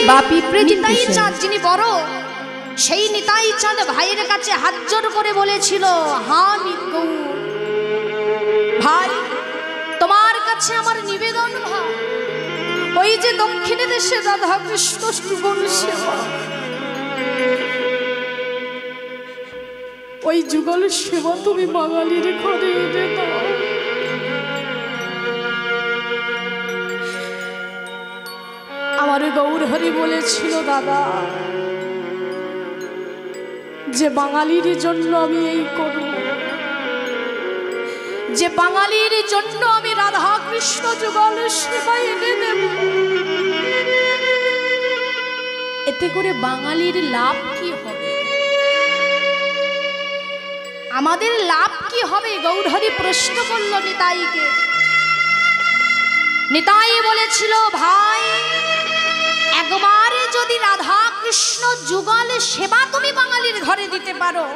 বা পিঁপড়ে নিতাই চাঁদ যিনি বড়, সেই নিতাই চাঁদ ভাইয়ের কাছে হাত জোর করে বলেছিল, ভাই তোমার কাছে আমার নিবেদন, ভাই ওই যে দক্ষিণে দেশে রাধা কৃষ্ণ যুগল সেবা, ওই যুগল সেবা তুমি বাঙালির ঘরে এনে দাও। আমার গৌরহরি বলেছিল, দাদা যে বাঙালির জন্য আমি এই করব, যে বাঙালির জন্য আমি রাধা কৃষ্ণ যুগল সেবা এনে দেব, এতে করে বাঙালির লাভ কি হবে, আমাদের লাভ কি হবে? গৌরহরি প্রশ্ন করল নিতাইকে। নিতাই বলেছিল, ভাই একবার যদি রাধা কৃষ্ণ যুগল সেবা তুমি বাঙালির ঘরে দিতে পারো,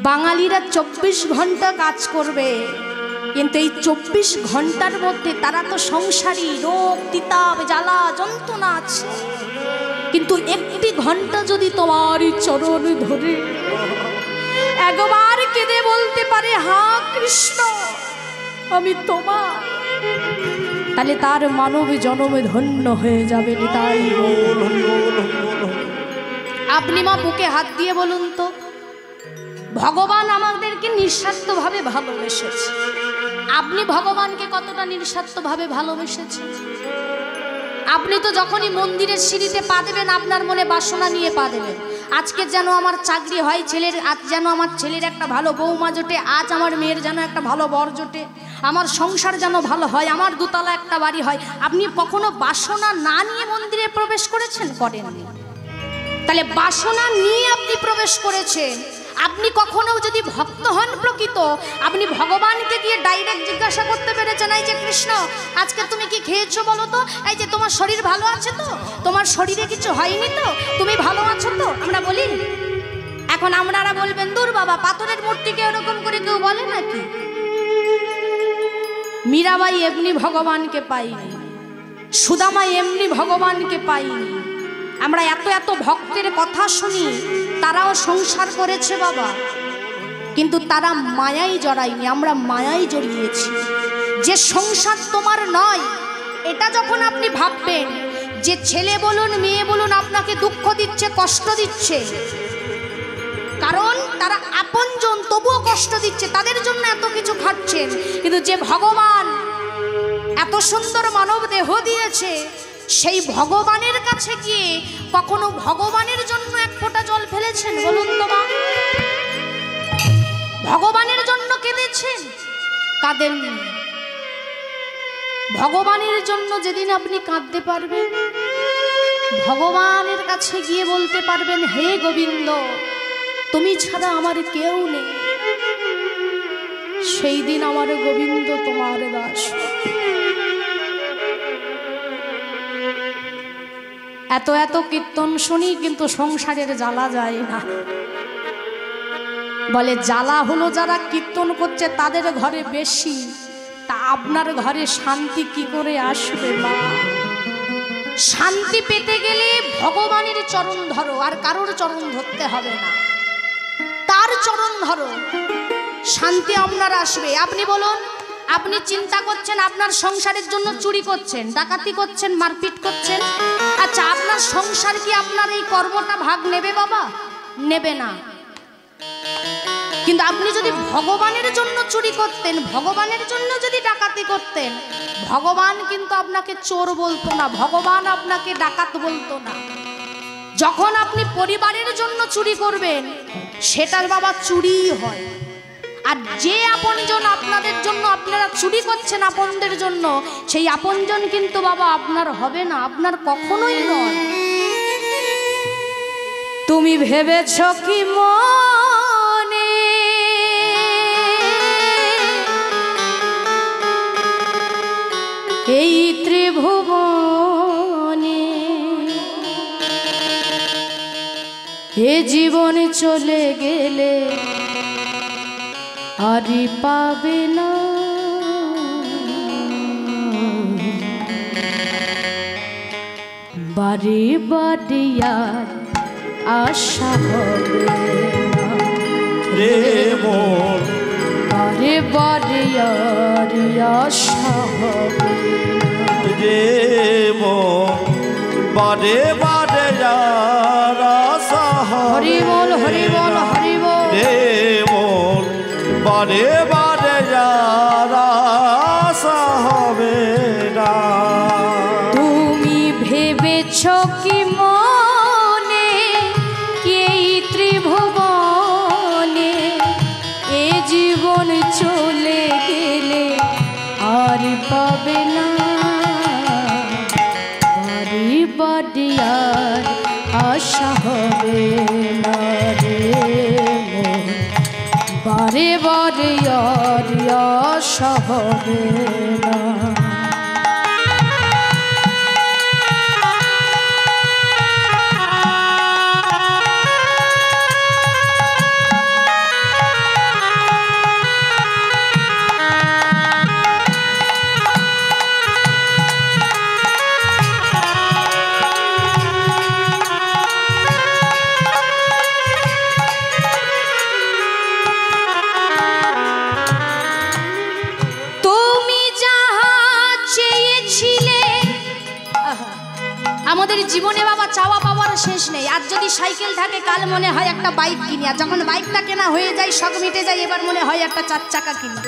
বাঙালিরা 24 ঘন্টা কাজ করবে, কিন্তু এই 24 ঘন্টার মধ্যে তারা তো সংসারী, রোগ তিতাব জ্বালা যন্ত্রণা আছে, কিন্তু একটি ঘন্টা যদি তোমার চরণ ধরে একবার কেঁদে বলতে পারে, হা কৃষ্ণ আমি তোমার, তাহলে তার মানব জন্মে ধন্য হয়ে যাবে। তাই আপনি মা বুকে হাত দিয়ে বলুন তো, ভগবান আমাদেরকে নিঃস্বার্থভাবে ভালোবেসেছে, আপনি ভগবানকে কতটা নিঃস্বার্থভাবে ভালোবেসেছেন? আপনি তো যখনই মন্দিরের সিঁড়িতে পা দেবেন আপনার মনে বাসনা নিয়ে পা দেবেন, আজকে যেন আমার চাকরি হয়, আজ যেন আমার ছেলের একটা ভালো বৌমা জোটে, আজ আমার মেয়ের যেন একটা ভালো বর জোটে, আমার সংসার যেন ভালো হয়, আমার দোতলা একটা বাড়ি হয়। আপনি কখনো বাসনা না নিয়ে মন্দিরে প্রবেশ করেছেন? করেননি। তাহলে বাসনা নিয়ে আপনি প্রবেশ করেছেন। আপনি কখনো যদি ভক্ত হন প্রকৃত, আপনি ভগবানকে গিয়ে ডাইরেক্ট জিজ্ঞাসা করতে পেরেছেন, এই যে কৃষ্ণ আজকে তুমি কি খেয়েছো বলো তো, এই যে তোমার শরীর ভালো আছে তো, তোমার শরীরে কিছু হয়নি তো, তুমি ভালো আছো তো? আমরা বলি? এখন আপনারা বলবেন, দূর বাবা, পাথরের মূর্তিকে এরকম করে কেউ বলে নাকি? মীরাবাই এমনি ভগবানকে পাইনি, সুদামা এমনি ভগবানকে পাইনি। আমরা এত এত ভক্তের কথা শুনি, তারাও সংসার করেছে বাবা, কিন্তু তারা মায়ায় জড়ায়নি, আমরা মায়ায় জড়িয়েছি। যে সংসার তোমার নয়, এটা যখন আপনি ভাববেন যে ছেলে বলুন মেয়ে বলুন আপনাকে দুঃখ দিচ্ছে, কষ্ট দিচ্ছে, কারণ তারা আপনজন তবুও কষ্ট দিচ্ছে, তাদের জন্য এত কিছু খাচ্ছেন, কিন্তু যে ভগবান এত সুন্দর মানব দেহ দিয়েছে, সেই ভগবানের কাছে গিয়ে কখনো ভগবানের জন্য এক ফোঁটা জল ফেলেছেন বলুন তো মা? ভগবানের জন্য কেঁদেছেন? কাঁদেননি। ভগবানের জন্য যেদিন আপনি কাঁদতে পারবেন, ভগবানের কাছে গিয়ে বলতে পারবেন, হে গোবিন্দ তুমি ছাড়া আমার কেউ নেই, সেই দিন আমার গোবিন্দ তোমার দাস। এত এত কীর্তন শুনি, কিন্তু সংসারের জ্বালা যায় না। বলে জ্বালা হলো যারা কীর্তন করছে তাদের ঘরে বেশি, তা আপনার ঘরে শান্তি কি করে আসবে মা? শান্তি পেতে গেলে ভগবানের চরণ ধরো, আর কারোর চরণ ধরতে হবে না, তার চরণ ধরো, শান্তি আপনার আসবে। আপনি বলুন, আপনি চিন্তা করছেন আপনার সংসারের জন্য চুরি করছেন, ডাকাতি করছেন, মারপিট করছেন, আচ্ছা আপনার সংসার কি আপনার এই কর্মটা ভাগ নেবে বাবা? নেবে না। কিন্তু আপনি যদি ভগবানের জন্য চুরি করতেন, ভগবানের জন্য যদি ডাকাতি করতেন, ভগবান কিন্তু আপনাকে চোর বলতো না, ভগবান আপনাকে ডাকাত বলতো না। যখন আপনি পরিবারের জন্য চুরি করবেন, সেটার বাবা চুরিই হয়। আর যে আপনজন আপনাদের জন্য আপনারা চুরি করছেন আপনদের জন্য, সেই আপনজন কিন্তু বাবা আপনার হবে না, আপনার কখনোই নয়। তুমি ভেবেছ কি মনে এই ত্রিভুবনে এ জীবন চলে গেলে আরে পাবে না? বারে বারে আর আশা হবে না রে মন, বারে বারে আর আশা হবে না রে মন, বারে বারে আর আশা হরি বল হরি বল হরি বল রে মন, বারে বারে আর আশা হবে না। তুমি ভেবেছ কি মনে এই ত্রিভুবনে এ জীবন চলে গেলে আর পাবে না বারে বারে আর আশা হবে না রে মন বারে বারে আর আশা হবে না আমাদের জীবনে বাবা চাওয়া পাওয়ার শেষ নেই। আজ যদি সাইকেল থাকে কাল মনে হয় একটা বাইক কিনি, আর যখন বাইকটা কেনা হয়ে যায় শখ মিটে যায় এবার মনে হয় একটা 4 চাকা কিনি।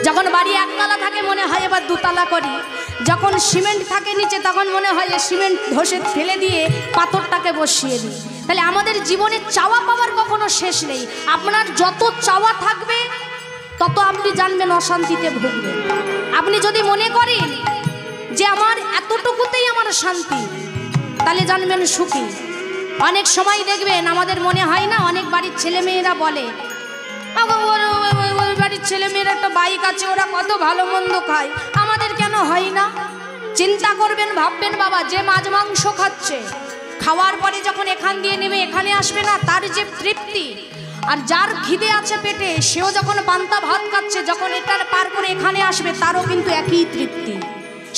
যখন বাড়ি একতলা থাকে মনে হয় এবার 2 তলা করি। যখন সিমেন্ট থাকে নিচে তখন মনে হয় সিমেন্ট ধসে ফেলে দিয়ে পাথরটাকে বসিয়ে দিই। তাহলে আমাদের জীবনে চাওয়া পাওয়ার কখনো শেষ নেই। আপনার যত চাওয়া থাকবে তত আপনি জানবেন অশান্তিতে ভুগবেন। আপনি যদি মনে করেন যে আমার এতটুকুতেই আমার শান্তি তাহলে জানবেন সুখী। অনেক সময় দেখবেন আমাদের মনে হয় না, অনেক বাড়ির ছেলেমেয়েরা বলে ওই বাড়ির ছেলেমেয়েরা একটা বাইক আছে ওরা কত ভালো মন্দ খায়, আমাদের কেন হয় না? চিন্তা করবেন, ভাববেন বাবা যে মাছ মাংস খাচ্ছে খাওয়ার পরে যখন এখান দিয়ে নেমে এখানে আসবে না তার যে তৃপ্তি, আর যার খিদে আছে পেটে সেও যখন পান্তা ভাত খাচ্ছে যখন এটার পার করে এখানে আসবে তারও কিন্তু একই তৃপ্তি।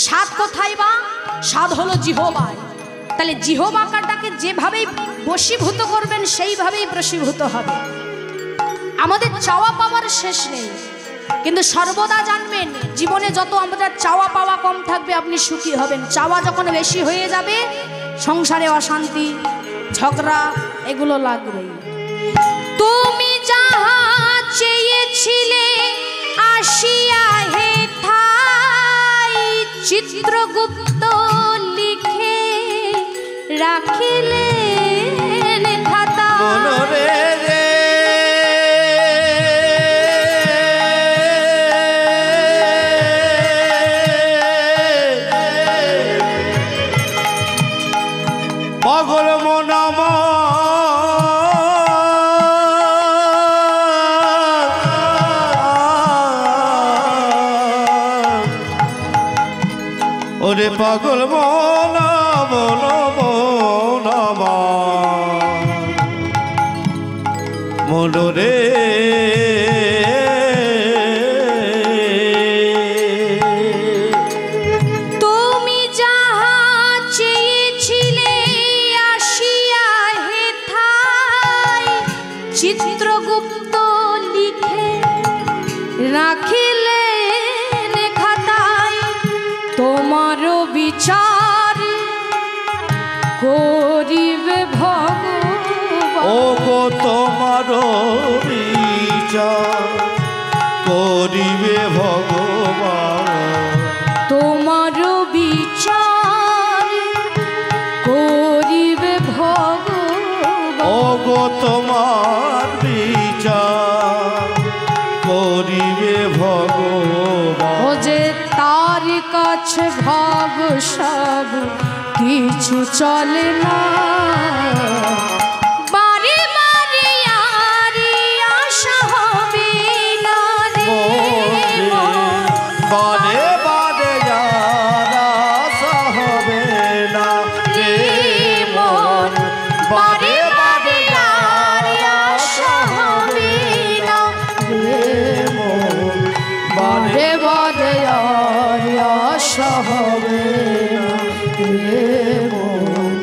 স্বাদ কোথায় বা? স্বাদ হলো জিহ্বায়। তাহলে জিহ্বাটাকে যেভাবেই বশীভূত করবেন সেইভাবেই বশীভূত হবে। আমাদের চাওয়া পাওয়ার শেষ নেই, কিন্তু সর্বদা জানবেন জীবনে যত আমাদের চাওয়া পাওয়া কম থাকবে আপনি সুখী হবেন। চাওয়া যখন বেশি হয়ে যাবে সংসারে অশান্তি ঝগড়া এগুলো লাগবে। তুমি যাহা চেয়েছিলে আসিয়া হে ঠাই চিত্রগুপ্ত লিখে রাখিলেন খাতা মনরে রে পাগল মন ওরে পাগল মন মন মনরে তুমি যাহা চেয়েছিলে আসিয়া হে ঠাই চিত্রগুপ্ত লিখে রাখিলেন খাতায় তোমার বিচার করিবে ভগবান। ও গো তোমার বিচার করিবে ভগবান, তোমার বিচার করিবে ভগবান। ও গো তোমার বিচার করিবে ভগবান। ও যে তার কাছে ভাব সব কিছু চলে না বারে বারে আর আশা হবে না রে মন। বারে বারে আর আশা হবে না রে মন, বারে বারে আর আশা হবে না রে মন, বারে বারে আর আশা হবে না রে মন।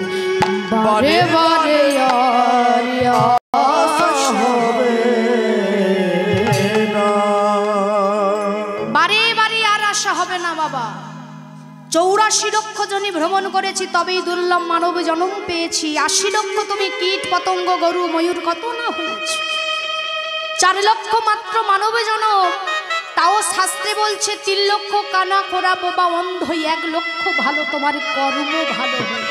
বারে বারে আর আশা হবে না, বারে বারে আর আশা হবে না বাবা। 84 লক্ষ জনই ভ্রমণ করেছি, তবেই দুর্লভ মানব জন্ম পেয়েছি। 80 লক্ষ তুমি কীট পতঙ্গ গরু ময়ূর কত না হয়েছ, 4 লক্ষ মাত্র মানব জন্ম, তাও শাস্ত্রে বলছে 3 লক্ষ কানা খোরা বোবা অন্ধ, 1 লক্ষ ভালো তোমার কর্ম ভালো হয়।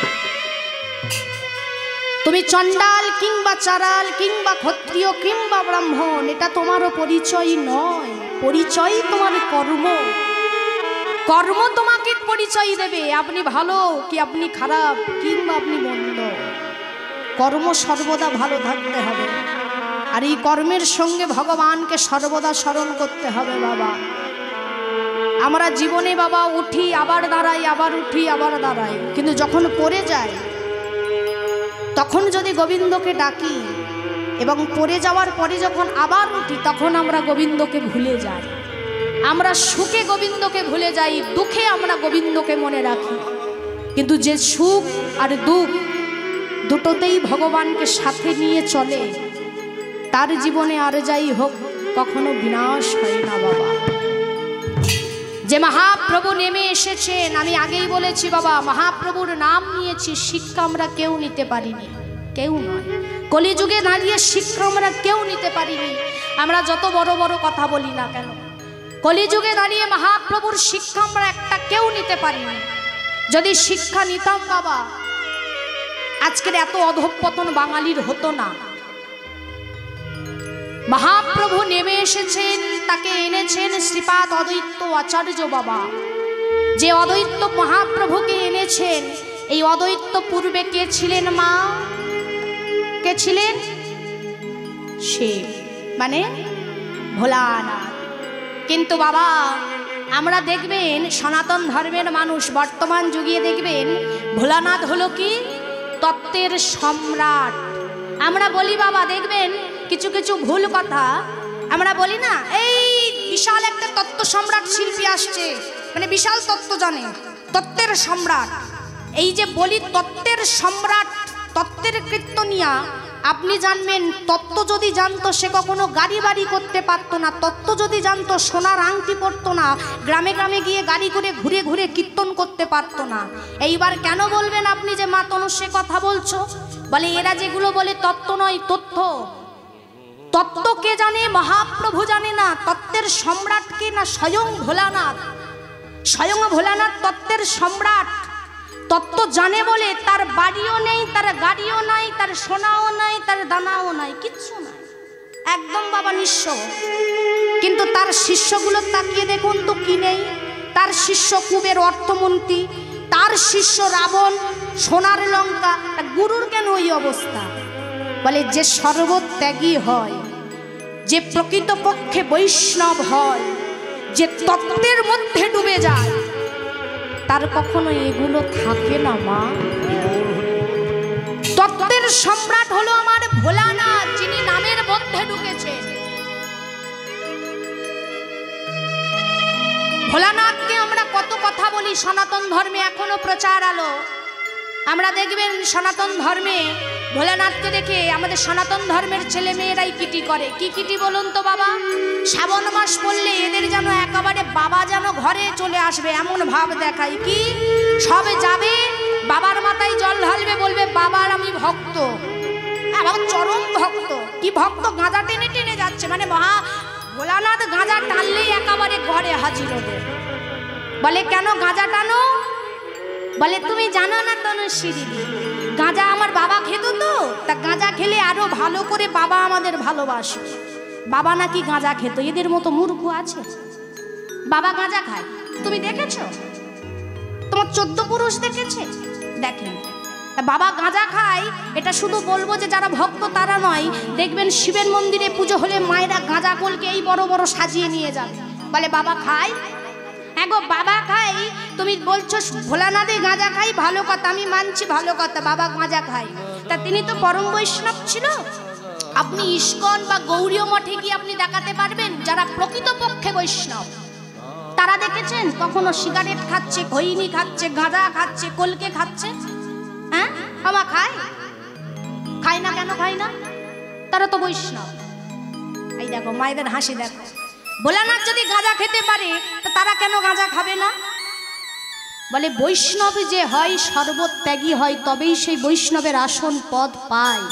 তুমি চণ্ডাল কিংবা চারাল কিংবা ক্ষত্রিয় কিংবা ব্রাহ্মণ, এটা তোমারও পরিচয় নয়, পরিচয় তোমার কর্ম। কর্ম তোমাকে পরিচয় দেবে আপনি ভালো কি আপনি খারাপ কিংবা আপনি মন্দ। কর্ম সর্বদা ভালো থাকতে হবে, আর এই কর্মের সঙ্গে ভগবানকে সর্বদা স্মরণ করতে হবে বাবা। আমরা জীবনে বাবা উঠি আবার দাঁড়াই, আবার উঠি আবার দাঁড়াই, কিন্তু যখন পড়ে যাই তখন যদি গোবিন্দকে ডাকি এবং পড়ে যাওয়ার পরে যখন আবার উঠি তখন আমরা গোবিন্দকে ভুলে যাই। আমরা সুখে গোবিন্দকে ভুলে যাই, দুঃখে আমরা গোবিন্দকে মনে রাখি, কিন্তু যে সুখ আর দুঃখ দুটোতেই ভগবানকে সাথে নিয়ে চলে তার জীবনে আর যাই হোক কখনো বিনাশ হয় না বাবা। যে মহাপ্রভু নেমে এসেছেন, আমি আগেই বলেছি বাবা, মহাপ্রভুর নাম নিয়েছি, শিক্ষা আমরা কেউ নিতে পারিনি, কেউ নয়। কলিযুগে দাঁড়িয়ে শিক্ষা আমরা কেউ নিতে পারিনি, আমরা যত বড় বড় কথা বলি না কেন, কলিযুগে দাঁড়িয়ে মহাপ্রভুর শিক্ষা আমরা একটা কেউ নিতে পারিনি। যদি শিক্ষা নিতাম বাবা আজকের এত অধঃপতন বাঙালির হতো না। মহাপ্রভু নেমে এসেছেন, তাকে এনেছেন শ্রীপাদ অদ্বৈত আচার্য বাবা। যে অদ্বৈত মহাপ্রভুকে এনেছেন, এই অদ্বৈত পূর্বে কে ছিলেন মা? কে ছিলেন? শিব, মানে ভোলানাথ। কিন্তু বাবা আমরা দেখবেন সনাতন ধর্মের মানুষ বর্তমান যুগে দেখবেন ভোলানাথ হলো কি তত্ত্বের সম্রাট। আমরা বলি বাবা, দেখবেন কিছু কিছু ভুল কথা আমরা বলি না, এই বিশাল একটা তত্ত্ব সম্রাট শিল্পী আসছে, মানে বিশাল তত্ত্ব জানে, তত্ত্বের সম্রাট। এই যে বলি তত্ত্বের সম্রাট, তত্ত্বের কীর্তনিয়া, আপনি জানবেন তত্ত্ব যদি জানতো সে কখনো গাড়ি বাড়ি করতে পারতো না, তত্ত্ব যদি জানতো সোনার আংটি পরতো না, গ্রামে গ্রামে গিয়ে গাড়ি করে ঘুরে ঘুরে কীর্তন করতে পারতো না। এইবার কেন বলবেন আপনি যে মা তনুশ্রী কথা বলছো? বলে এরা যেগুলো বলে তত্ত্ব নয়, তথ্য। তত্ত্ব কে জানে? মহাপ্রভু জানে না। তত্ত্বের সম্রাট কে? না স্বয়ং ভোলানাথ। স্বয়ং ভোলানাথ তত্ত্বের সম্রাট। তত্ত্ব জানে বলে তার বাড়িও নেই, তার গাড়িও নাই, তার সোনাও নাই, তার দানাও নাই, কিচ্ছু নাই, একদম বাবা নিঃস্ব। কিন্তু তার শিষ্যগুলো তাকিয়ে দেখুন তো কি নেই। তার শিষ্য কুবের অর্থমন্ত্রী, তার শিষ্য রাবণ, সোনার লঙ্কা। গুরুর কেন ওই অবস্থা? বলে যে সর্বত্যাগী হয়, যে প্রকৃতপক্ষে বৈষ্ণব হয়, যে তত্ত্বের মধ্যে ডুবে যায়, তার কখনো এগুলো থাকে না মা। তত্ত্বের সম্রাট হলো আমার ভোলানাথ, যিনি নামের মধ্যে ঢুকেছেন। ভোলানাথকে আমরা কত কথা বলি, সনাতন ধর্মে এখনো প্রচার আলো। আমরা দেখবেন সনাতন ধর্মে ভোলানাথকে দেখে আমাদের সনাতন ধর্মের ছেলে মেয়েরাই কিটি করে। কি কিটি বলুন তো বাবা? শ্রাবণ মাস পড়লে এদের যেন একেবারে বাবা যেন ঘরে চলে আসবে এমন ভাব দেখায়। কি সবে যাবে বাবার মাথায় জল ঢালবে, বলবে বাবার আমি ভক্ত, আমার চরম ভক্ত। কি ভক্ত? গাঁজা টেনে টেনে যাচ্ছে, মানে মহা ভোলানাথ গাঁজা টানলেই একেবারে ঘরে হাজির হবে। বলে কেন গাঁজা টানো? বলে তুমি জানো না তনুশ্রী দিদি, গাঁজা আমার বাবা খেত তো, তা গাঁজা খেলে আরো ভালো করে বাবা আমাদের ভালোবাসে। বাবা নাকি গাঁজা খেত? এদের মতো মূর্খ আছে? বাবা গাঁজা খায় তুমি দেখেছো? তোমার 14 পুরুষ দেখেছে? দেখেন বাবা গাঁজা খায়। এটা শুধু বলবো যে যারা ভক্ত তারা নয়, দেখবেন শিবের মন্দিরে পুজো হলে মায়েরা গাঁজা গোলকে এই বড় বড় সাজিয়ে নিয়ে যাবে, বলে বাবা খায়। হ্যাঁ গো বাবা খাই, তুমি বলছো ভোলানাথে গাঁজা খাই, ভালো কথা, আমি মানছি ভালো কথা, বাবা গাঁজা খাই। তা তিনি তো পরম বৈষ্ণব ছিল। আপনি ইস্কন বা গৌরীয় মঠে গিয়ে আপনি দেখাতে পারবেন যারা প্রকৃতপক্ষে বৈষ্ণব। তারা দেখেছেন কখনো সিগারেট খাচ্ছে, খৈনি খাচ্ছে, গাঁজা খাচ্ছে, কলকে খাচ্ছে? হ্যাঁ আমা খায়? খায় না, তারা তো বৈষ্ণব। এই দেখো মায়েদের হাসি দেখো, ভোলানাথ যদি গাঁজা খেতে পারে তো তারা কেন গাঁজা খাবে না? বলে বৈষ্ণব যে হয় সর্বত্যাগী হয়, তবেই সেই বৈষ্ণবের আসন পদ পায়।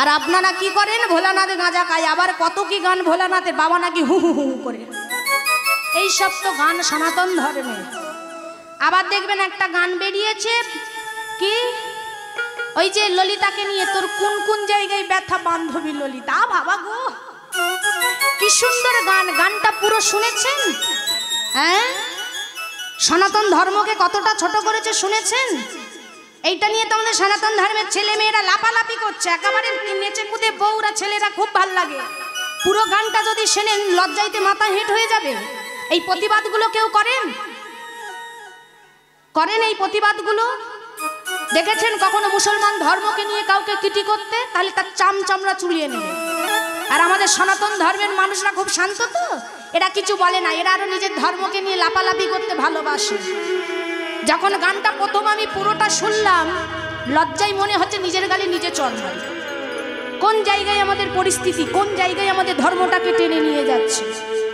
আর আপনারা কি করেন? ভোলানাথে গাঁজা খায়, আবার কত কি গান ভোলানাথের, বাবা নাকি হু হু হু করে, এই সব তো গান সনাতন ধর্মের। আবার দেখবেন একটা গান বেরিয়েছে কি, ওই যে ললিতাকে নিয়ে, তোর কোন কোন জায়গায় ব্যথা বান্ধবী ললিতা, বাবা গো কি সুন্দর গান। গানটা পুরো শুনেছেন? হ্যাঁ, সনাতন ধর্মকে কতটা ছোট করেছে শুনেছেন? এইটা নিয়ে তো আমাদের সনাতন ধর্মের ছেলে মেয়েরা লাপালাপি করছে, একেবারে নেচে কুদে বউরা ছেলেরা খুব ভাল লাগে। পুরো গানটা যদি শোনেন লজ্জাইতে মাথা হেঁট হয়ে যাবে। এই প্রতিবাদগুলো কেউ করেন? করেন এই প্রতিবাদগুলো? দেখেছেন কখনো মুসলমান ধর্মকে নিয়ে কাউকে কিটি করতে? তাহলে তার চামড়া চুলিয়ে নেবে। আর আমাদের সনাতন ধর্মের মানুষরা খুব শান্ত, তো এরা কিছু বলে না, এরা আরো নিজের ধর্মকে নিয়ে লাপালাপি করতে ভালোবাসে। যখন গানটা প্রথম আমি পুরোটা শুনলাম, লজ্জায় মনে হচ্ছে নিজের গালে নিজে চড় মারি। কোন জায়গায় আমাদের পরিস্থিতি, কোন জায়গায় আমাদের ধর্মটাকে টেনে নিয়ে যাচ্ছে।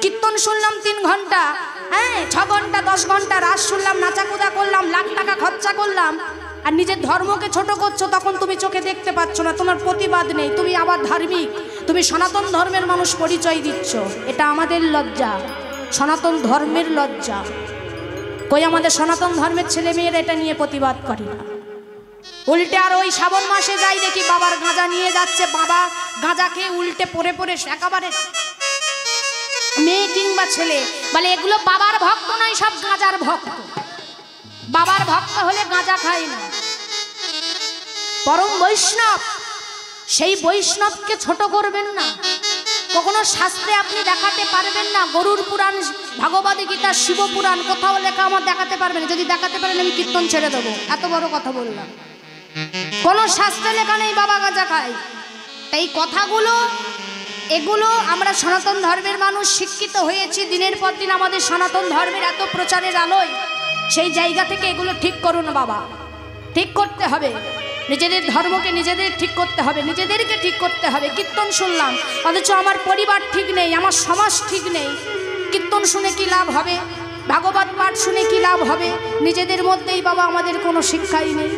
কীর্তন শুনলাম 3 ঘন্টা, হ্যাঁ 6 ঘন্টা 10 ঘন্টা, রাস শুনলাম, নাচাকুদা করলাম, লাখ টাকা খরচা করলাম, আর নিজের ধর্মকে ছোট করছো। তখন তুমি চোখে দেখতে পাচ্ছ না, তোমার প্রতিবাদ নেই, তুমি আবার ধার্মিক, তুমি সনাতন ধর্মের মানুষ পরিচয় দিচ্ছ। এটা আমাদের লজ্জা, সনাতন ধর্মের লজ্জা। কই আমাদের সনাতন ধর্মের ছেলে মেয়েরা এটা নিয়ে প্রতিবাদ করে না। উল্টে আর ওই শ্রাবণ মাসে যাই দেখি বাবার গাঁজা নিয়ে যাচ্ছে, বাবা গাঁজা খেয়ে উল্টে পড়ে পড়ে একেবারে, মেয়ে কিংবা ছেলে বলে এগুলো বাবার ভক্ত নয়, সব গাঁজার ভক্ত। বাবার ভক্ত হলে গাঁজা খায় না। পরম বৈষ্ণব, সেই বৈষ্ণবকে ছোট করবেন না। কখনো শাস্ত্রে আপনি দেখাতে পারবেন না, গরুর পুরাণ, ভাগবত গীতা, শিব পুরাণ কোথাও লেখা আমার দেখাতে পারবেন। যদি দেখাতে পারেন আমি কীর্তন ছেড়ে দেবো, এত বড় কথা বললাম। কোনো শাস্ত্রে লেখা নেই বাবা গাঁজা খায়। তাই কথাগুলো, এগুলো আমরা সনাতন ধর্মের মানুষ শিক্ষিত হয়েছি দিনের পর দিন, আমাদের সনাতন ধর্মের এত প্রচারের আলোয়। সেই জায়গা থেকে এগুলো ঠিক করুন বাবা, ঠিক করতে হবে। নিজেদের ধর্মকে নিজেদের ঠিক করতে হবে, নিজেদেরকে ঠিক করতে হবে। কীর্তন শুনলাম অথচ আমার পরিবার ঠিক নেই, আমার সমাজ ঠিক নেই। কীর্তন শুনে কি লাভ হবে? ভাগবত পাঠ শুনে কি লাভ হবে? নিজেদের মধ্যেই বাবা আমাদের কোনো শিক্ষাই নেই।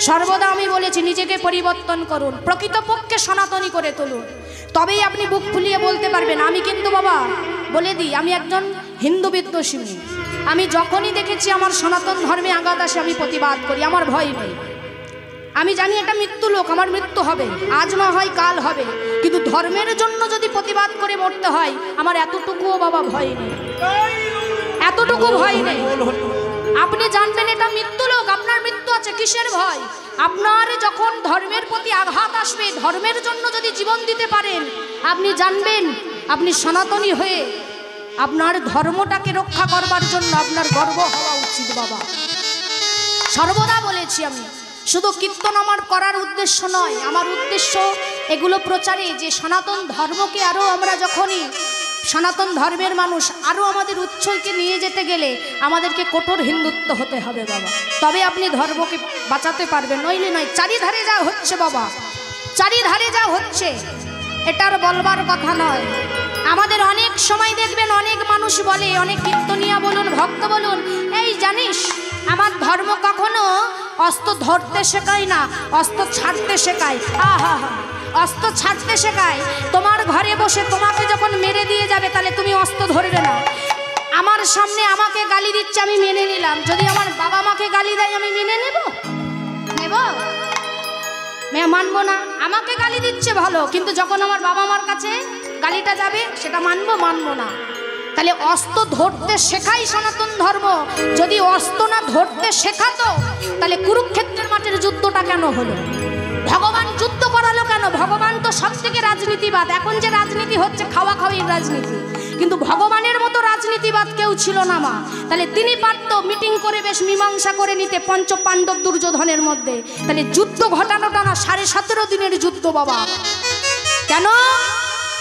সর্বদা আমি বলেছি নিজেকে পরিবর্তন করুন, প্রকৃতপক্ষে সনাতনী করে তুলুন, তবেই আপনি বুক ফুলিয়ে বলতে পারবেন। আমি কিন্তু বাবা বলে দিই, আমি একজন হিন্দু বিদ্বেষী। আমি যখনই দেখেছি আমার সনাতন ধর্মে আঘাত আসে আমি প্রতিবাদ করি, আমার ভয় নেই। আমি জানি এটা মৃত্যু লোক, আমার মৃত্যু হবে, আজ না হয় কাল হবে, কিন্তু ধর্মের জন্য যদি প্রতিবাদ করে মরতে হয় আমার এতটুকুও বাবা ভয় নেই, এতটুকু ভয় নেই। আপনি জানবেন এটা মৃত্যু লোক, আপনার মৃত্যু আছে, কিসের ভয়? আপনার যখন ধর্মের প্রতি আঘাত আসবে, ধর্মের জন্য যদি জীবন দিতে পারেন, আপনি জানবেন আপনি সনাতনী হয়ে আপনার ধর্মটাকে রক্ষা করবার জন্য আপনার গর্ব হওয়া উচিত বাবা। সর্বদা বলেছি আমি, শুধু কীর্তন আমার করার উদ্দেশ্য নয়, আমার উদ্দেশ্য এগুলো প্রচারে, যে সনাতন ধর্মকে আরও আমরা যখনই সনাতন ধর্মের মানুষ আরও আমাদের উচ্চকে নিয়ে যেতে গেলে আমাদেরকে কঠোর হিন্দুত্ব হতে হবে বাবা, তবে আপনি ধর্মকে বাঁচাতে পারবেন, নইলে নয়। চারিধারে যা হচ্ছে বাবা, চারিধারে যা হচ্ছে এটার বলবার কথা নয়। আমাদের অনেক সময় দেখবেন অনেক মানুষ বলে, অনেক কীর্তনিয়া বলুন, ভক্ত বলুন, এই জানিস আমার ধর্ম কখনো অস্ত্র ধরতে শেখায় না, অস্ত্র ছাড়তে শেখায়। আহা হা, অস্ত্র ছাড়তে শেখায়। তোমার ঘরে বসে তোমাকে যখন মেরে দিয়ে যাবে তাহলে তুমি অস্ত্র ধরবে না। আমার সামনে আমাকে গালি দিচ্ছে, আমি মেনে নিলাম। যদি আমার বাবা মাকে গালি দেয় আমি মেনে নেব? মানবো না। আমাকে গালি দিচ্ছে ভালো, কিন্তু যখন আমার বাবা মার কাছে গালিটা যাবে সেটা মানবো না। তাহলে অস্ত্র ধরতে শেখাই সনাতন ধর্ম। যদি অস্ত্র না ধরতে শেখাতো তাহলে কুরুক্ষেত্রের মাঠের যুদ্ধটা কেন হলো? ভগবান যুদ্ধ করালো কেন? ভগবান তো সব থেকে রাজনীতিবাদ। এখন যে রাজনীতি হচ্ছে খাওয়া খাওয়ির রাজনীতি, কিন্তু ভগবানের মতো রাজনীতিবাদ কেউ ছিল না মা। তাহলে তিনি পারত মিটিং করে বেশ মীমাংসা করে নিতে পঞ্চ পাণ্ডব দুর্যোধনের মধ্যে। তাহলে যুদ্ধ ঘটানোটা না 17.5 দিনের যুদ্ধ বাবা। কেন?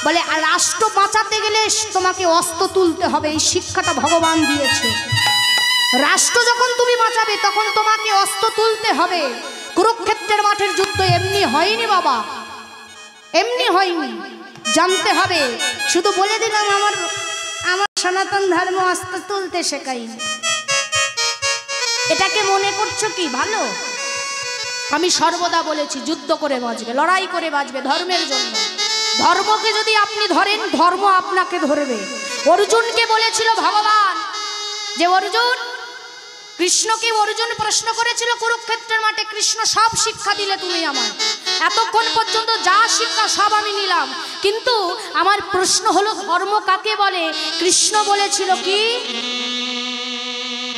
বলে রাষ্ট্র বাঁচাতে গেলে তোমাকে অস্ত্র তুলতে হবে, এই শিক্ষাটা ভগবান দিয়েছে। রাষ্ট্র যখন তুমি বাঁচাবে তখন তোমাকে অস্ত্র তুলতে হবে। কুরুক্ষেত্রের মাঠের যুদ্ধ এমনি হয়নি বাবা। এমনি হয়নি, জানতে হবে। শুধু বলে দিলাম আমার সনাতন ধর্ম আস্তে তুলতে শেখাইনি। এটাকে মনে করছো কি ভালো? আমি সর্বদা বলেছি যুদ্ধ করে বাঁচবে, লড়াই করে বাঁচবে ধর্মের জন্য। ধর্মকে যদি আপনি ধরেন, ধর্ম আপনাকে ধরবে। অর্জুনকে বলেছিল ভগবান যে অর্জুন, কৃষ্ণকে অর্জুন প্রশ্ন করেছিল কুরুক্ষেত্রের মাঠে, কৃষ্ণ সব শিক্ষা দিলে তুমি আমার, এতক্ষণ পর্যন্ত যা শিক্ষা সব আমি নিলাম, কিন্তু আমার প্রশ্ন হলো ধর্ম কাকে বলে? কৃষ্ণ বলেছিল কি?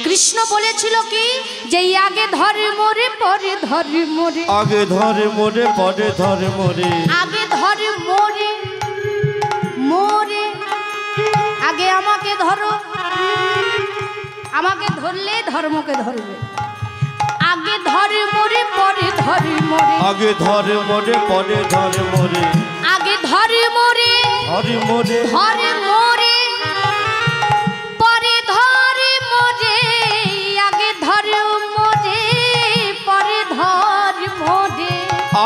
কৃষ্ণ বলেছিল কি যে আগে ধর্ম রে পরে ধর্ম রে, আগে ধর্ম রে পরে ধর্ম রে, আগে ধর্ম রে মোরে, আগে আমাকে ধরো, আমাকে ধরলে ধর্মকে ধরবে। আগে ধর্ম রে পরে ধর্ম রে, আগে ধর্ম রে পরে ধর্ম রে, আগে ধর্ম রে ধর্ম রে, ধর্ম রে পরে ধর্ম রে, আগে ধর্ম রে পরে ধর্ম রে,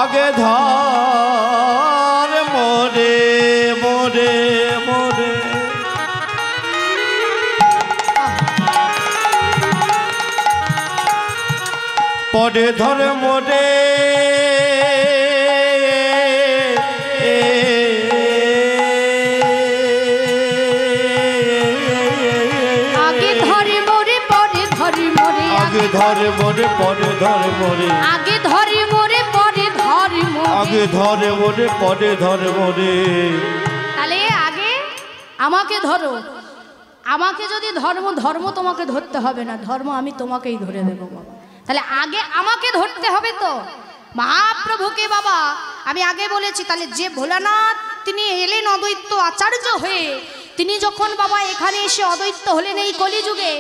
আগে ধর্ম রে মোরে মোরে, পরে ধর্ম রে, আগে ধর্ম রে পরে ধর্ম রে, আগে ধর্ম রে পরে ধর্ম রে, আগে ধর্ম রে পরে ধর্ম রে, আগে ধর্ম রে পরে ধর্ম রে। তাহলে আগে আমাকে ধরো, আমাকে যদি ধর্ম, ধর্ম তোমাকে ধরতে হবে না, ধর্ম আমি তোমাকেই ধরে দেবো বাবা। তাহলে আগে আমাকে ধরতে হবে তো মহাপ্রভুকে বাবা। আমি আগে বলেছি, তাহলে যে ভোলানাথ তিনি এলেন অদ্বৈত আচার্য হয়ে, তিনি যখন বাবা এখানে এসে অদ্বৈত হলেন এই কলিযুগে,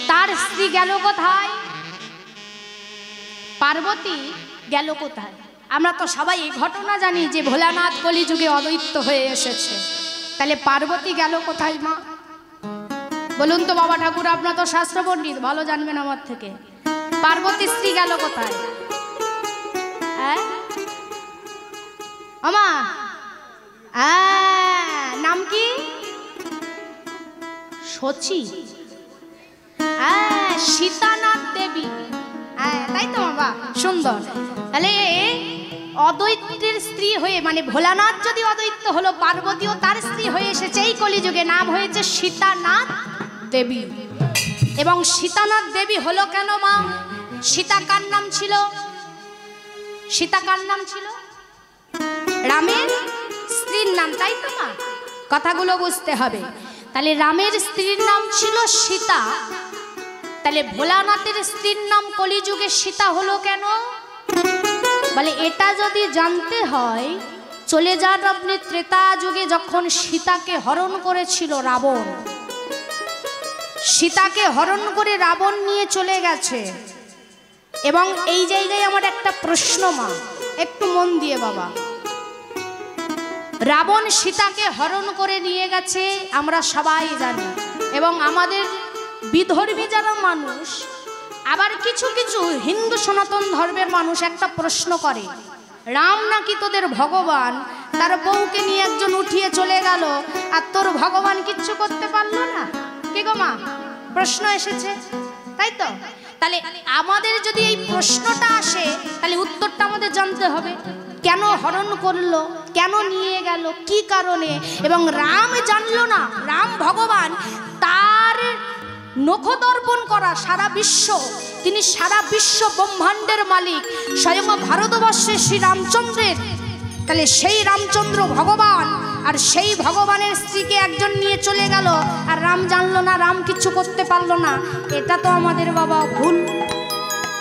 তার স্ত্রী গেল কোথায়? পার্বতী গেল কোথায়? আমরা তো সবাই এই ঘটনা জানি যে ভোলানাথ কলিযুগে অদ্বৈত হয়ে এসেছে। তাহলে পার্বতী গেল কোথায় মা? বলুন তো বাবা ঠাকুর, আপনার তো শাস্ত্র পণ্ডিত, ভালো জানবেন আমার থেকে। পার্বতীর স্ত্রী গেল কোথায়? হ্যাঁ আমা, নাম কি? সচি, সীতানাথ দেবী, তাই তো বাবা, সুন্দর। তাহলে অদ্বৈতের স্ত্রী হয়ে, মানে ভোলানাথ যদি অদ্বৈত হলো, পার্বতীও তার স্ত্রী হয়ে এসেছে এই কলিযুগে, নাম হয়েছে সীতানাথ দেবী। এবং সীতানাথ দেবী হলো কেন মা? সীতা কার নাম ছিল? সীতা কার নাম ছিল? রামের স্ত্রীর নাম, তাই তো মা? কথাগুলো বুঝতে হবে। তাহলে রামের স্ত্রীর নাম ছিল সীতা, তাহলে ভোলানাথের স্ত্রীর নাম কলিযুগে সীতা হলো কেন? বলে এটা যদি জানতে হয়, চলে যান আপনি ত্রেতা যুগে, যখন সীতাকে হরণ করেছিল রাবণ। সীতাকে হরণ করে রাবণ নিয়ে চলে গেছে। এবং এই জায়গায় আমার একটা প্রশ্ন মা, একটু মন দিয়ে বাবা। রাবণ সীতাকে হরণ করে নিয়ে গেছে আমরা সবাই জানি, এবং আমাদের বিধর্মী যারা মানুষ, আবার কিছু কিছু হিন্দু সনাতন ধর্মের মানুষ একটা প্রশ্ন করে, রাম নাকি তোদের ভগবান, তার বউকে নিয়ে একজন উঠিয়ে চলে গেল, আর তোর ভগবান কিচ্ছু করতে পারলো না? কি গো মা, প্রশ্ন এসেছে, তাই তো? তাহলে আমাদের যদি এই প্রশ্নটা আসে, তাহলে উত্তরটা আমাদের জানতে হবে। কেন হরণ করলো, কেন নিয়ে গেল, কি কারণে? এবং রাম জানলো না রাম ভগবান, তার নখদর্পণ করা সারা বিশ্ব, তিনি সারা বিশ্ব ব্রহ্মাণ্ডের মালিক, স্বয়ং ভারতবর্ষের শ্রী রামচন্দ্রের। তাহলে সেই রামচন্দ্র ভগবান, আর সেই ভগবানের স্ত্রীকে একজন নিয়ে চলে গেল, আর রাম জানলো না, রাম কিছু করতে পারলো না। এটা তো আমাদের বাবা ভুল,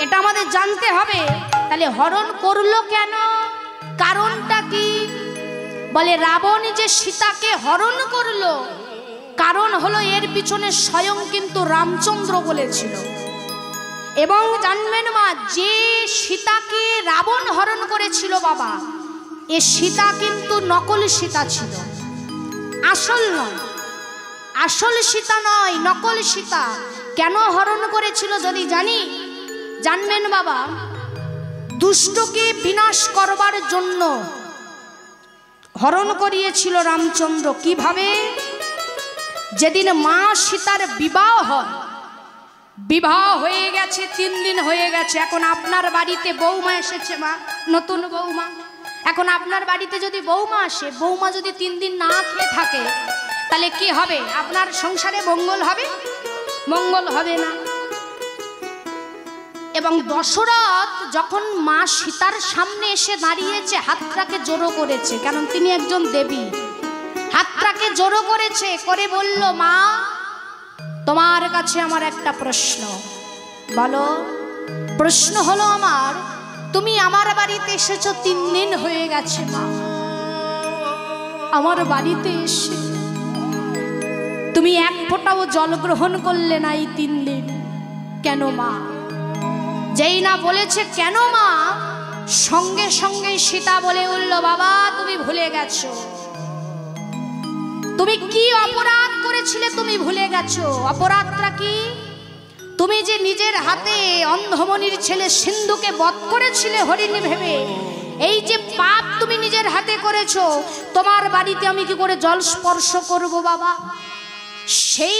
এটা আমাদের জানতে হবে। তাহলে হরণ করলো কেন, কারণটা কি? বলে রাবণ যে সীতাকে হরণ করলো, কারণ হলো এর পিছনে স্বয়ং কিন্তু রামচন্দ্র বলেছিল। এবং জানবেন মা, যে সীতাকে রাবণ হরণ করেছিল বাবা, এ সীতা কিন্তু নকল সীতা ছিল, আসল নয়, আসল সীতা নয়, নকল সীতা। কেন হরণ করেছিল যদি জানি, জানবেন বাবা, দুষ্টকে বিনাশ করবার জন্য হরণ করিয়েছিল রামচন্দ্র। কিভাবে? যেদিন মা সীতার বিবাহ হয়, বিবাহ হয়ে গেছে 3 দিন হয়ে গেছে, এখন আপনার বাড়িতে বৌমা এসেছে, মা নতুন বৌমা, এখন আপনার বাড়িতে যদি বৌমা আসে, বৌমা যদি 3 দিন না খেয়ে থাকে, তাহলে কি হবে? আপনার সংসারে মঙ্গল হবে? মঙ্গল হবে না। এবং দশরথ যখন মা সীতার সামনে এসে দাঁড়িয়েছে, হাতটাকে জোড়ো করেছে, কারণ তিনি একজন দেবী, হাতটাকে জোড়ো করেছে, করে বলল, মা তোমার কাছে আমার একটা প্রশ্ন। বলো। প্রশ্ন হলো আমার, তুমি আমার বাড়িতে এসেছো 3 দিন হয়ে গেছে, মা আমার বাড়িতে এসে তুমি এক ফোঁটাও জল গ্রহণ করলে না এই 3 দিন, কেন মা? যেই না বলেছে কেন মা, সঙ্গে সঙ্গে সীতা বলে উঠল, বাবা তুমি ভুলে গেছো, তুমি কি অপরাধ করেছিলে তুমি ভুলে গেছো। অপরাধটা কি? তুমি যে নিজের হাতে অন্ধমণির ছেলে সিন্ধুকে বধ করেছিলে হরিণ ভেবে, এই যে পাপ তুমি নিজের হাতে করেছো, তোমার বাড়িতে আমি কি করে জল স্পর্শ করব বাবা? সেই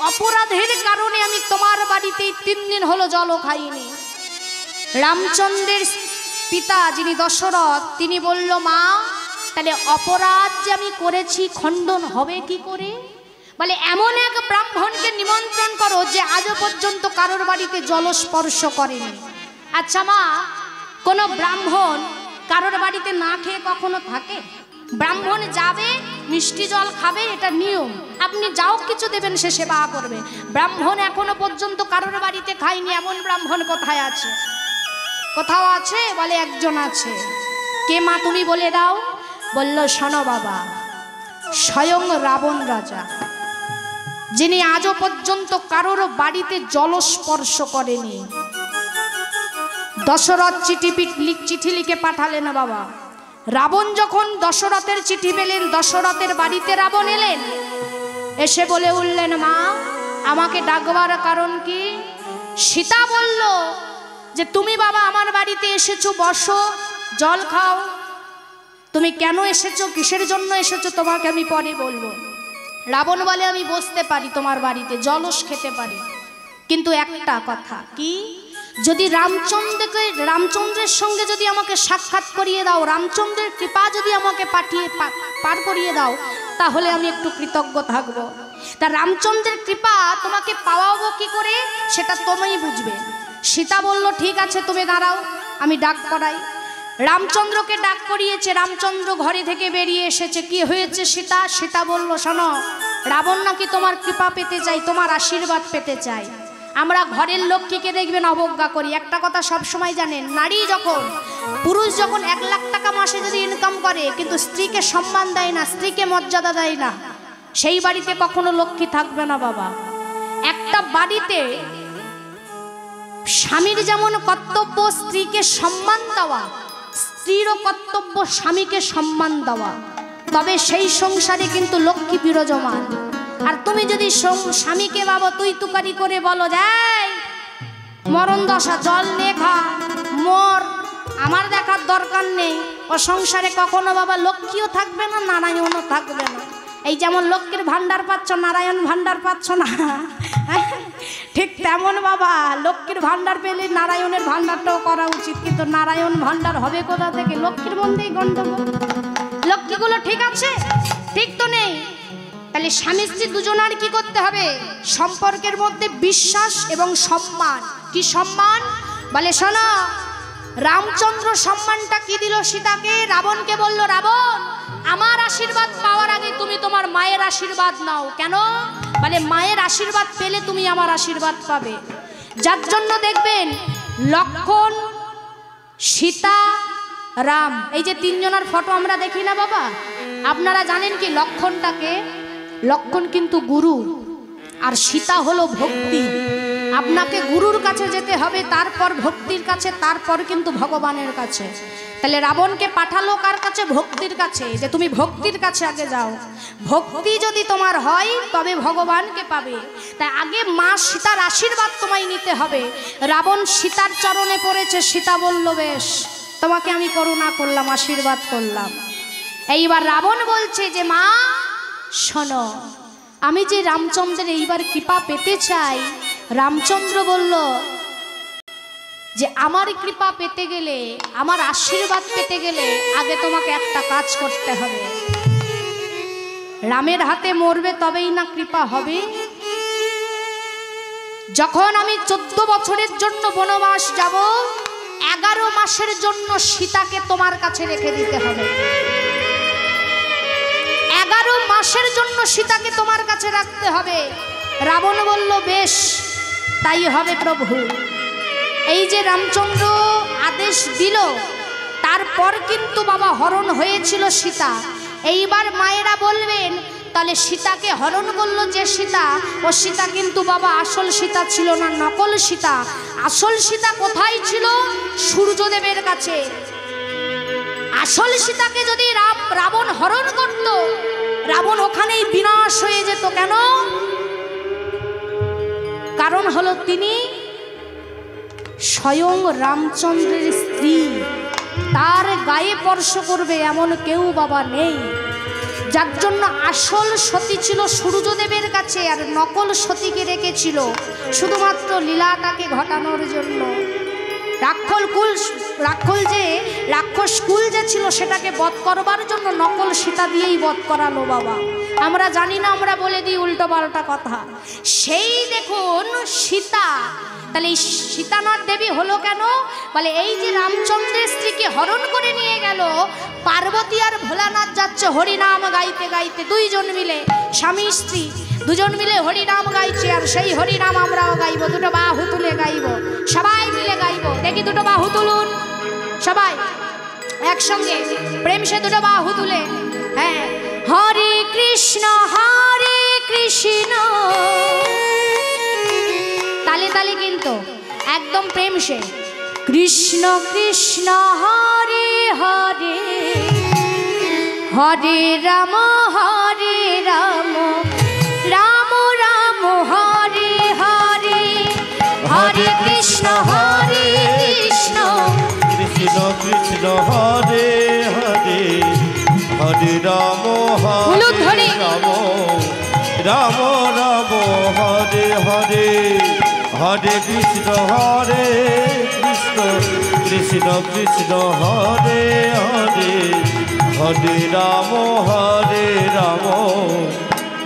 অপরাধের কারণে আমি তোমার বাড়িতে 3 দিন হলো জলও খাইনি। রামচন্দ্রের পিতা যিনি দশরথ, তিনি বলল, মা তাহলে অপরাধ যে আমি করেছি খণ্ডন হবে কি করে? বলে, এমন এক ব্রাহ্মণকে নিমন্ত্রণ করো যে আজও পর্যন্ত কারোর বাড়িতে জল স্পর্শ করেনি। আচ্ছা মা, কোনো ব্রাহ্মণ কারোর বাড়িতে না খেয়ে কখনো থাকে? ব্রাহ্মণ যাবে, মিষ্টি জল খাবে, এটা নিয়ম, আপনি যাও কিছু দেবেন, সে সেবা করবে। ব্রাহ্মণ এখনো পর্যন্ত কারোর বাড়িতে খায়নি, এমন ব্রাহ্মণ কোথায় আছে? কোথাও আছে? বলে, একজন আছে। কে মা তুমি বলে দাও। বলল, শোনো বাবা, স্বয়ং রাবণ রাজা, যিনি আজও পর্যন্ত কারোর বাড়িতে জল স্পর্শ করেনি। দশরথ চিঠি লিখে পাঠালেন বাবা। রাবণ যখন দশরথের চিঠি পেলেন, দশরথের বাড়িতে রাবণ এলেন, এসে বলে উঠলেন, মা আমাকে ডাকবার কারণ কি? সীতা বলল যে, তুমি বাবা আমার বাড়িতে এসেছো, বসো, জল খাও। তুমি কেন এসেছো, কিসের জন্য এসেছো, তোমাকে আমি পরে বলবো। রাবণ বলে, আমি বসতে পারি তোমার বাড়িতে, জলস খেতে পারি, কিন্তু একটা কথা কি, যদি রামচন্দ্রের সঙ্গে যদি আমাকে সাক্ষাৎ করিয়ে দাও, রামচন্দ্রের কৃপা যদি আমাকে পার করিয়ে দাও, তাহলে আমি একটু কৃতজ্ঞ থাকবো। তা রামচন্দ্রের কৃপা তোমাকে পাওয়াবো কি করে, সেটা তুমি বুঝবে। সীতা বলল, ঠিক আছে তুমি দাঁড়াও, আমি ডাক করাই। রামচন্দ্রকে ডাক করিয়েছে। রামচন্দ্র ঘরে থেকে বেরিয়ে এসেছে। কি হয়েছে সীতা? সীতা বলল, শোনো, রাবণ নাকি তোমার কৃপা পেতে চাই, তোমার আশীর্বাদ পেতে চাই। আমরা ঘরের লক্ষ্মীকে দেখবেন অবজ্ঞা করি। একটা কথা সব সময় জানেন, নারী যখন, পুরুষ যখন 1 লাখ টাকা মাসে যদি ইনকাম করে, কিন্তু স্ত্রীকে সম্মান দেয় না, স্ত্রীকে মর্যাদা দেয় না, সেই বাড়িতে কখনো লক্ষ্মী থাকবে না বাবা। একটা বাড়িতে স্বামীর যেমন কর্তব্য স্ত্রীকে সম্মান দেওয়া, স্ত্রীরও কর্তব্য স্বামীকে সম্মান দেওয়া, তবে সেই সংসারে কিন্তু লক্ষ্মী বিরাজমান। আর তুমি যদি স্বামীকে বাবা তুই তুকারি করে বলো, যাই মরণ দশা, জল নে খা, মর, আমার দেখার দরকার নেই, ও সংসারে কখনো বাবা লক্ষ্মীও থাকবে না, নারায়ণও থাকবে না। এই যেমন লক্ষ্মীর ভান্ডার পাচ্ছ, নারায়ণ ভান্ডার পাচ্ছ না, ঠিক তেমন বাবা লক্ষ্মীর ভান্ডার পেলে নারায়ণের ভান্ডারটাও করা উচিত। কিন্তু নারায়ণ ভান্ডার হবে কোথা থেকে? লক্ষ্মীর মধ্যেই গন্ডগোল। লক্ষ্মীগুলো ঠিক আছে? ঠিক তো নেই। তাহলে স্বামী স্ত্রী দুজনার কি করতে হবে? সম্পর্কের মধ্যে বিশ্বাস এবং সম্মান। কি সম্মান? বলে, শোনো, রামচন্দ্র সম্মানটা কি দিল সীতাকে? রাবণকে বলল, রাবণ আমার আশীর্বাদ পাওয়ার আগে তুমি তোমার মায়ের আশীর্বাদ নাও। কেন? বলে, মায়ের আশীর্বাদ পেলে তুমি আমার আশীর্বাদ পাবে। যার জন্য দেখবেন লক্ষ্মণ, সীতা, রাম, এই যে 3 জনের ফটো আমরা দেখি না বাবা, আপনারা জানেন কি লক্ষ্মণটাকে? লক্ষ্মণ কিন্তু গুরু, আর সীতা হলো ভক্তি। আপনাকে গুরুর কাছে যেতে হবে, তারপর ভক্তির কাছে, তারপর কিন্তু ভগবানের কাছে। তাহলে রাবণকে পাঠালো কার কাছে? ভক্তির কাছে, যে তুমি ভক্তির কাছে আগে যাও। ভক্তি যদি তোমার হয় তবে ভগবানকে পাবে। তাই আগে মা সীতার আশীর্বাদ তোমায় নিতে হবে। রাবণ সীতার চরণে পড়েছে। সীতা বলল, বেশ, তোমাকে আমি করুণা করলাম, আশীর্বাদ করলাম। এইবার রাবণ বলছে যে মা শোনো, আমি যে রামচন্দ্রের এইবার কৃপা পেতে চাই। রামচন্দ্র বলল যে আমার কৃপা পেতে গেলে, আমার আশীর্বাদ পেতে গেলে আগে তোমাকে একটা কাজ করতে হবে। রামের হাতে মরবে তবেই না কৃপা হবে। যখন আমি 14 বছরের জন্য বনবাস যাব, 11 মাসের জন্য সীতাকে তোমার কাছে রেখে দিতে হবে। 11 মাসের জন্য সীতাকে তোমার কাছে রাখতে হবে। রাবণ বলল বেশ, তাই হবে প্রভু। এই যে রামচন্দ্র আদেশ দিল, তারপর কিন্তু বাবা হরণ হয়েছিল সীতা। এইবার মায়েরা বলবেন তাহলে সীতাকে হরণ করলো যে সীতা, ও সীতা কিন্তু বাবা আসল সীতা ছিল না, নকল সীতা। আসল সীতা কোথায় ছিল? সূর্যদেবের কাছে। আসল সীতাকে যদি রাবণ হরণ করত, রাবণ ওখানেই বিনাশ হয়ে যেত। কেন? কারণ হলো তিনি স্বয়ং রামচন্দ্রের স্ত্রী, তার গায়ে স্পর্শ করবে এমন কেউ বাবা নেই। যার জন্য আসল সতী ছিল সূর্যদেবের কাছে, আর নকল সতীকে রেখেছিল শুধুমাত্র লীলাটাকে ঘটানোর জন্য। রাক্ষস কুল যে ছিল সেটাকে বধ করবার জন্য নকল সীতা দিয়েই বধ করালো বাবা। আমরা জানি না, আমরা বলে দিই উল্টো পাল্টা কথা। সেই দেখুন সীতা, তাহলে এই সীতানাথ দেবী হলো কেন? বলে এই যে রামচন্দ্রের স্ত্রীকে হরণ করে নিয়ে গেল, পার্বতী আর ভোলানাথ যাচ্ছে হরিনাম গাইতে গাইতে, দুইজন মিলে, স্বামী স্ত্রী দুজন মিলে হরিনাম গাইছে। আর সেই হরিনাম আমরাও গাইব, দুটো বাহু তুলে গাইব, সবাই মিলে গাইব। দেখি দুটো বাহু তুলুন সবাই একসঙ্গে, প্রেম সে দুটো বাহু তুলে। হ্যাঁ, হরে কৃষ্ণ তালে তালে কিন্তু একদম প্রেম সে। কৃষ্ণ কৃষ্ণ হরে হরে, হরে রাম রাম রাম হরে হরে, হরে কৃষ্ণ কৃষ্ণ কৃষ্ণ হরে হরে, হরে রাম রাম রাম রাম হরে হরে, হরে কৃষ্ণ কৃষ্ণ কৃষ্ণ হরে হরে, হরে রাম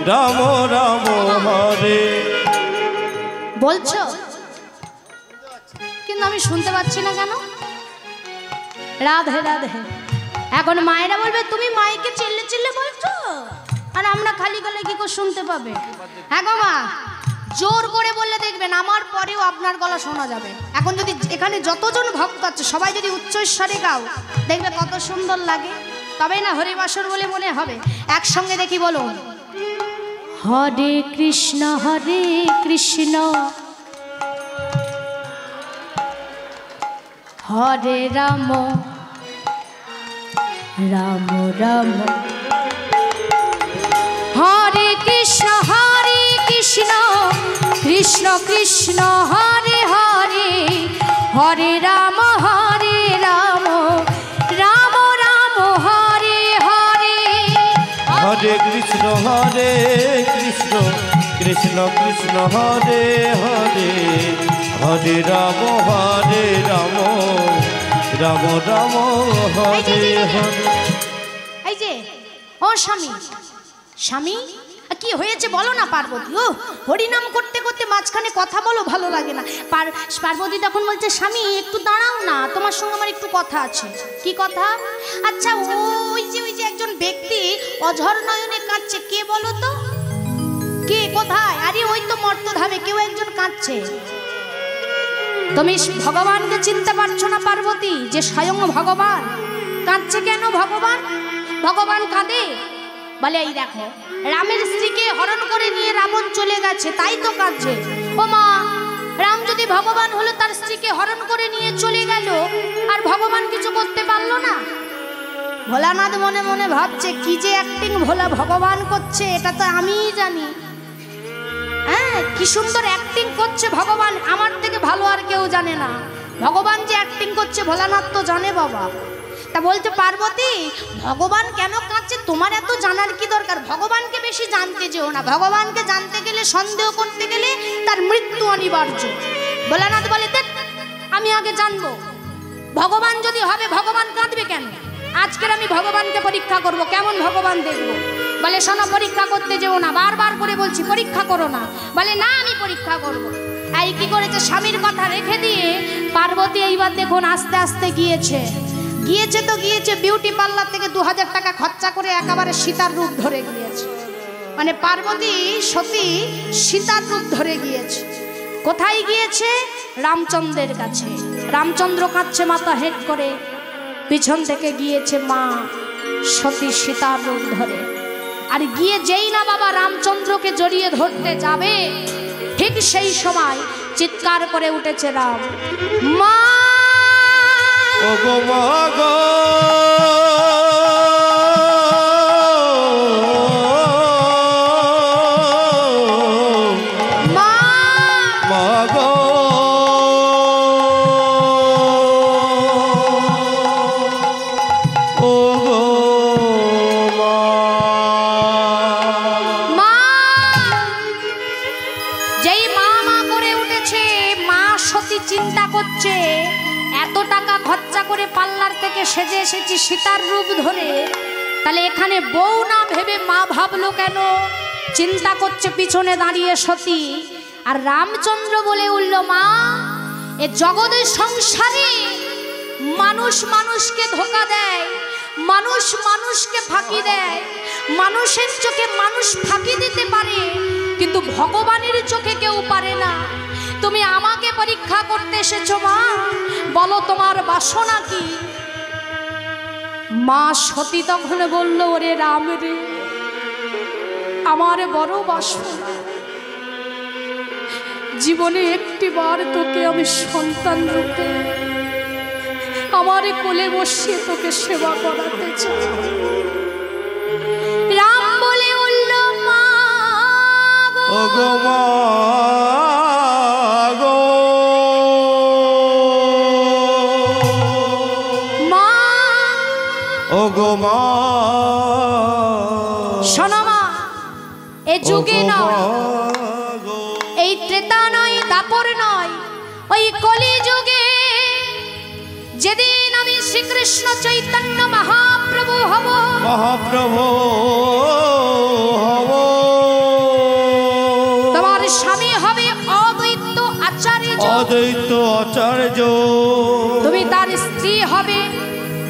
রাম রাম হরে। বলছো কিন্তু আমি শুনতে পাচ্ছি না কেন? রাধে রাধে। এখন মায়েরা বলবে তুমি মাইকে চিল্লে চিল্লে বলছো, আর আমরা খালি গলে কি করে শুনতে পাবে? হ্যাঁ গো মা, জোর করে বললে দেখবেন আমার পরেও আপনার গলা শোনা যাবে। এখন যদি এখানে যতজন ভক্ত আছে সবাই যদি উচ্চস্বরে গাও, দেখবে কত সুন্দর লাগে। তবেই না হরিবাসর বলে মনে হবে। একসঙ্গে দেখি বলো, হরে কৃষ্ণ হরে রাম রাম রাম, হরে কৃষ্ণ কৃষ্ণ কৃষ্ণ হরে হরে, হরে রাম রাম রাম হরে হরে, হরে কৃষ্ণ কৃষ্ণ কৃষ্ণ হরে হরে, হরে রাম রাম রাম হরে হরে। এই যে ও স্বামী কি হয়েছে বলো না পার্বতী? ও হরিনাম করতে করতে মাঝখানে কথা বলো, ভালো লাগে না। পার্বতী তখন বলছে স্বামী একটু দাঁড়াও না, তোমার সঙ্গে আমার একটু কথা আছে। কি কথা? আচ্ছা ওই যে একজন ব্যক্তি অঝর নয়নে কাঁদছে, কে বলো তো? কে, কোথায়? আরে ওই তো মর্তধামে কেউ একজন কাঁদছে। তুমি ভগবানকে চিনতে পারছো না পার্বতী? যে স্বয়ং ভগবান কাঁদছে কেন? ভগবান কাঁদে? বলে এই দেখো, রামের স্ত্রীকে হরণ করে নিয়ে রাবণ চলে গেছে, তাই তো কাঁদছে। ও মা, রাম যদি ভগবান হলো, তার স্ত্রীকে হরণ করে নিয়ে চলে গেল, আর ভগবান কিছু করতে পারলো না? ভোলানাথ মনে মনে ভাবছে কি যে অ্যাক্টিং ভগবান করছে, এটা তো আমিই জানি। হ্যাঁ, কি সুন্দর অ্যাক্টিং করছে ভগবান, আমার থেকে ভালো আর কেউ জানে না। ভগবান যে অ্যাক্টিং করছে ভোলানাথ তো জানে বাবা। তা বলছে পার্বতী ভগবান কেন হচ্ছে তোমার এত জানার কি দরকার, ভগবানকে বেশি জানতে যেও না, ভগবানকে জানতে গেলে সন্দেহ করতে গেলে তার মৃত্যু অনিবার্য। ভোলানাথ বলে দেখ আমি আগে জানবো, ভগবান যদি হবে ভগবান কাঁদবে কেন, আজকের আমি ভগবানকে পরীক্ষা করব, কেমন ভগবান দেখবো। বলে শোনো পরীক্ষা করতে যেও না, বারবার করে বলছি পরীক্ষা করো না। বলে না আমি পরীক্ষা করব। এই কি করেছে, স্বামীর কথা রেখে দিয়ে পার্বতী এইবার দেখুন আস্তে আস্তে গিয়েছে তো গিয়েছে বিউটি পার্লার থেকে 2000 টাকা খরচা করে একেবারে সীতার রূপ ধরে গিয়েছে। মানে পার্বতী সতী সীতার রূপ ধরে গিয়েছে। কোথায় গিয়েছে, রামচন্দ্রের কাছে। রামচন্দ্র কাঁদছে মাথা হেট করে, পিছন থেকে গিয়েছে মা সতী সীতার রূপ ধরে। আর গিয়ে যেই না বাবা রামচন্দ্রকে জড়িয়ে ধরতে যাবে, ঠিক সেই সময় চিৎকার করে উঠেছে রাম, মা ওগো মা গো মা মা গো ওগো মা। যেই মা মা করে উঠেছে, মা সতী চিন্তা করছে এত টাকা খরচা করে পার্লার থেকে সেজে এসেছি সীতার রূপ ধরে, তাহলে এখানে বউ না ভেবে মা ভাবলো কেন, চিন্তা করছে পিছনে দাঁড়িয়ে সতী। আর রামচন্দ্র বলে উঠল, মা এ জগতের সংসারে মানুষ মানুষকে ধোঁকা দেয়, মানুষ মানুষকে ফাঁকি দেয়, মানুষের চোখে মানুষ ফাঁকি দিতে পারে কিন্তু ভগবানের চোখে কেউ পারে না। তুমি আমাকে পরীক্ষা করতে এসেছো মা, বলো তোমার বাসনা কি। মা সতী তখন বলল, ওরে রাম রে, আমার বড় বাসনা, জীবনে একটি বার তোকে আমি সন্তান রূপে আমার কোলে বসিয়ে তোকে সেবা করাতে চাই। রাম বলে উঠল, মা ওগো মা গো মা ওগো মা শোনো মা, এ যুগে নয়, এই ত্রেতা নয়, দাপর নয়, ওই কলি যুগে যেদিন আমি শ্রীকৃষ্ণ চৈতন্য মহাপ্রভু হব, মহাপ্রভু হব, তোমার স্বামী হবে অদ্বৈত আচার্য, অদ্বৈত আচার্য, তুমি তার স্ত্রী হবে।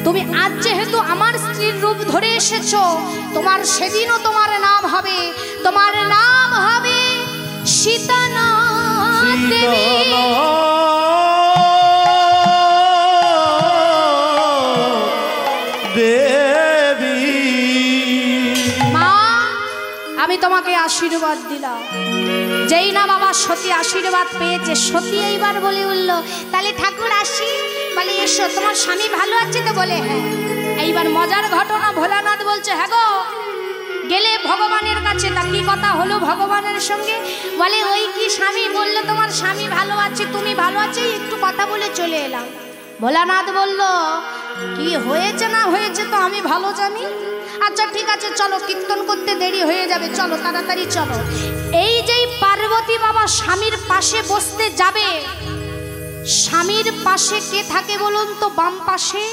তুমি আজ যেহেতু আমার স্ত্রীর রূপ ধরে এসেছো, তোমার সেদিনও তোমার নাম হবে, তোমার নাম হবে সীতানা দেবী। দেবী মা আমি তোমাকে আশীর্বাদ দিলাম। যেই না বাবা সতী আশীর্বাদ পেয়েছে, সতী এইবার বলে উঠল, তাহলে ঠাকুর আসি। বলে এসো, তোমার স্বামী ভালো আছে তো? বলে হ্যাঁ। এইবার মজার ঘটনা, ভোলানাথ বলছে, হ্যাঁ গো গেলে ভগবানের কাছে, তা কি কথা হলো ভগবানের সঙ্গে? বলে ওই কি স্বামী বললো তোমার স্বামী ভালো আছে, তুমি ভালো আছে, একটু কথা বলে চলে এলাম। ভোলানাথ বলল, কি হয়েছে না হয়েছে তো আমি ভালো জানি। আচ্ছা ঠিক আছে চলো, কীর্তন করতে দেরি হয়ে যাবে, চলো তাড়াতাড়ি চলো। এই যেই পার্বতী বাবা স্বামীর পাশে বসতে যাবে, স্বামীর পাশে কে থাকে বলুন তো? বাম পাশে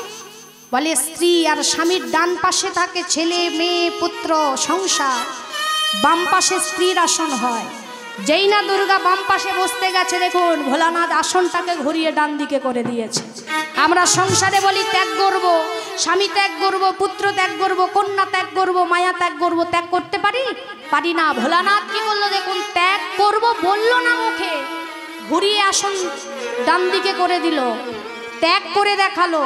বলে স্ত্রী, আর স্বামীর ডান পাশে থাকে ছেলে মেয়ে পুত্র সংসার। বাম পাশে স্ত্রীর আসন হয়। যেই না দুর্গা বাম পাশে বসতে গেছে, দেখুন ভোলানাথ আসনটাকে ঘুরিয়ে ডান দিকে করে দিয়েছে। আমরা সংসারে বলি ত্যাগ করব, স্বামী ত্যাগ করব, পুত্র ত্যাগ করব, কন্যা ত্যাগ করব, মায়া ত্যাগ করব, ত্যাগ করতে পারি না। ভোলানাথ কি বললো দেখুন, ত্যাগ করব বললো না মুখে, ঘুরিয়ে আসন ডান দিকে করে দিল, ত্যাগ করে দেখালো।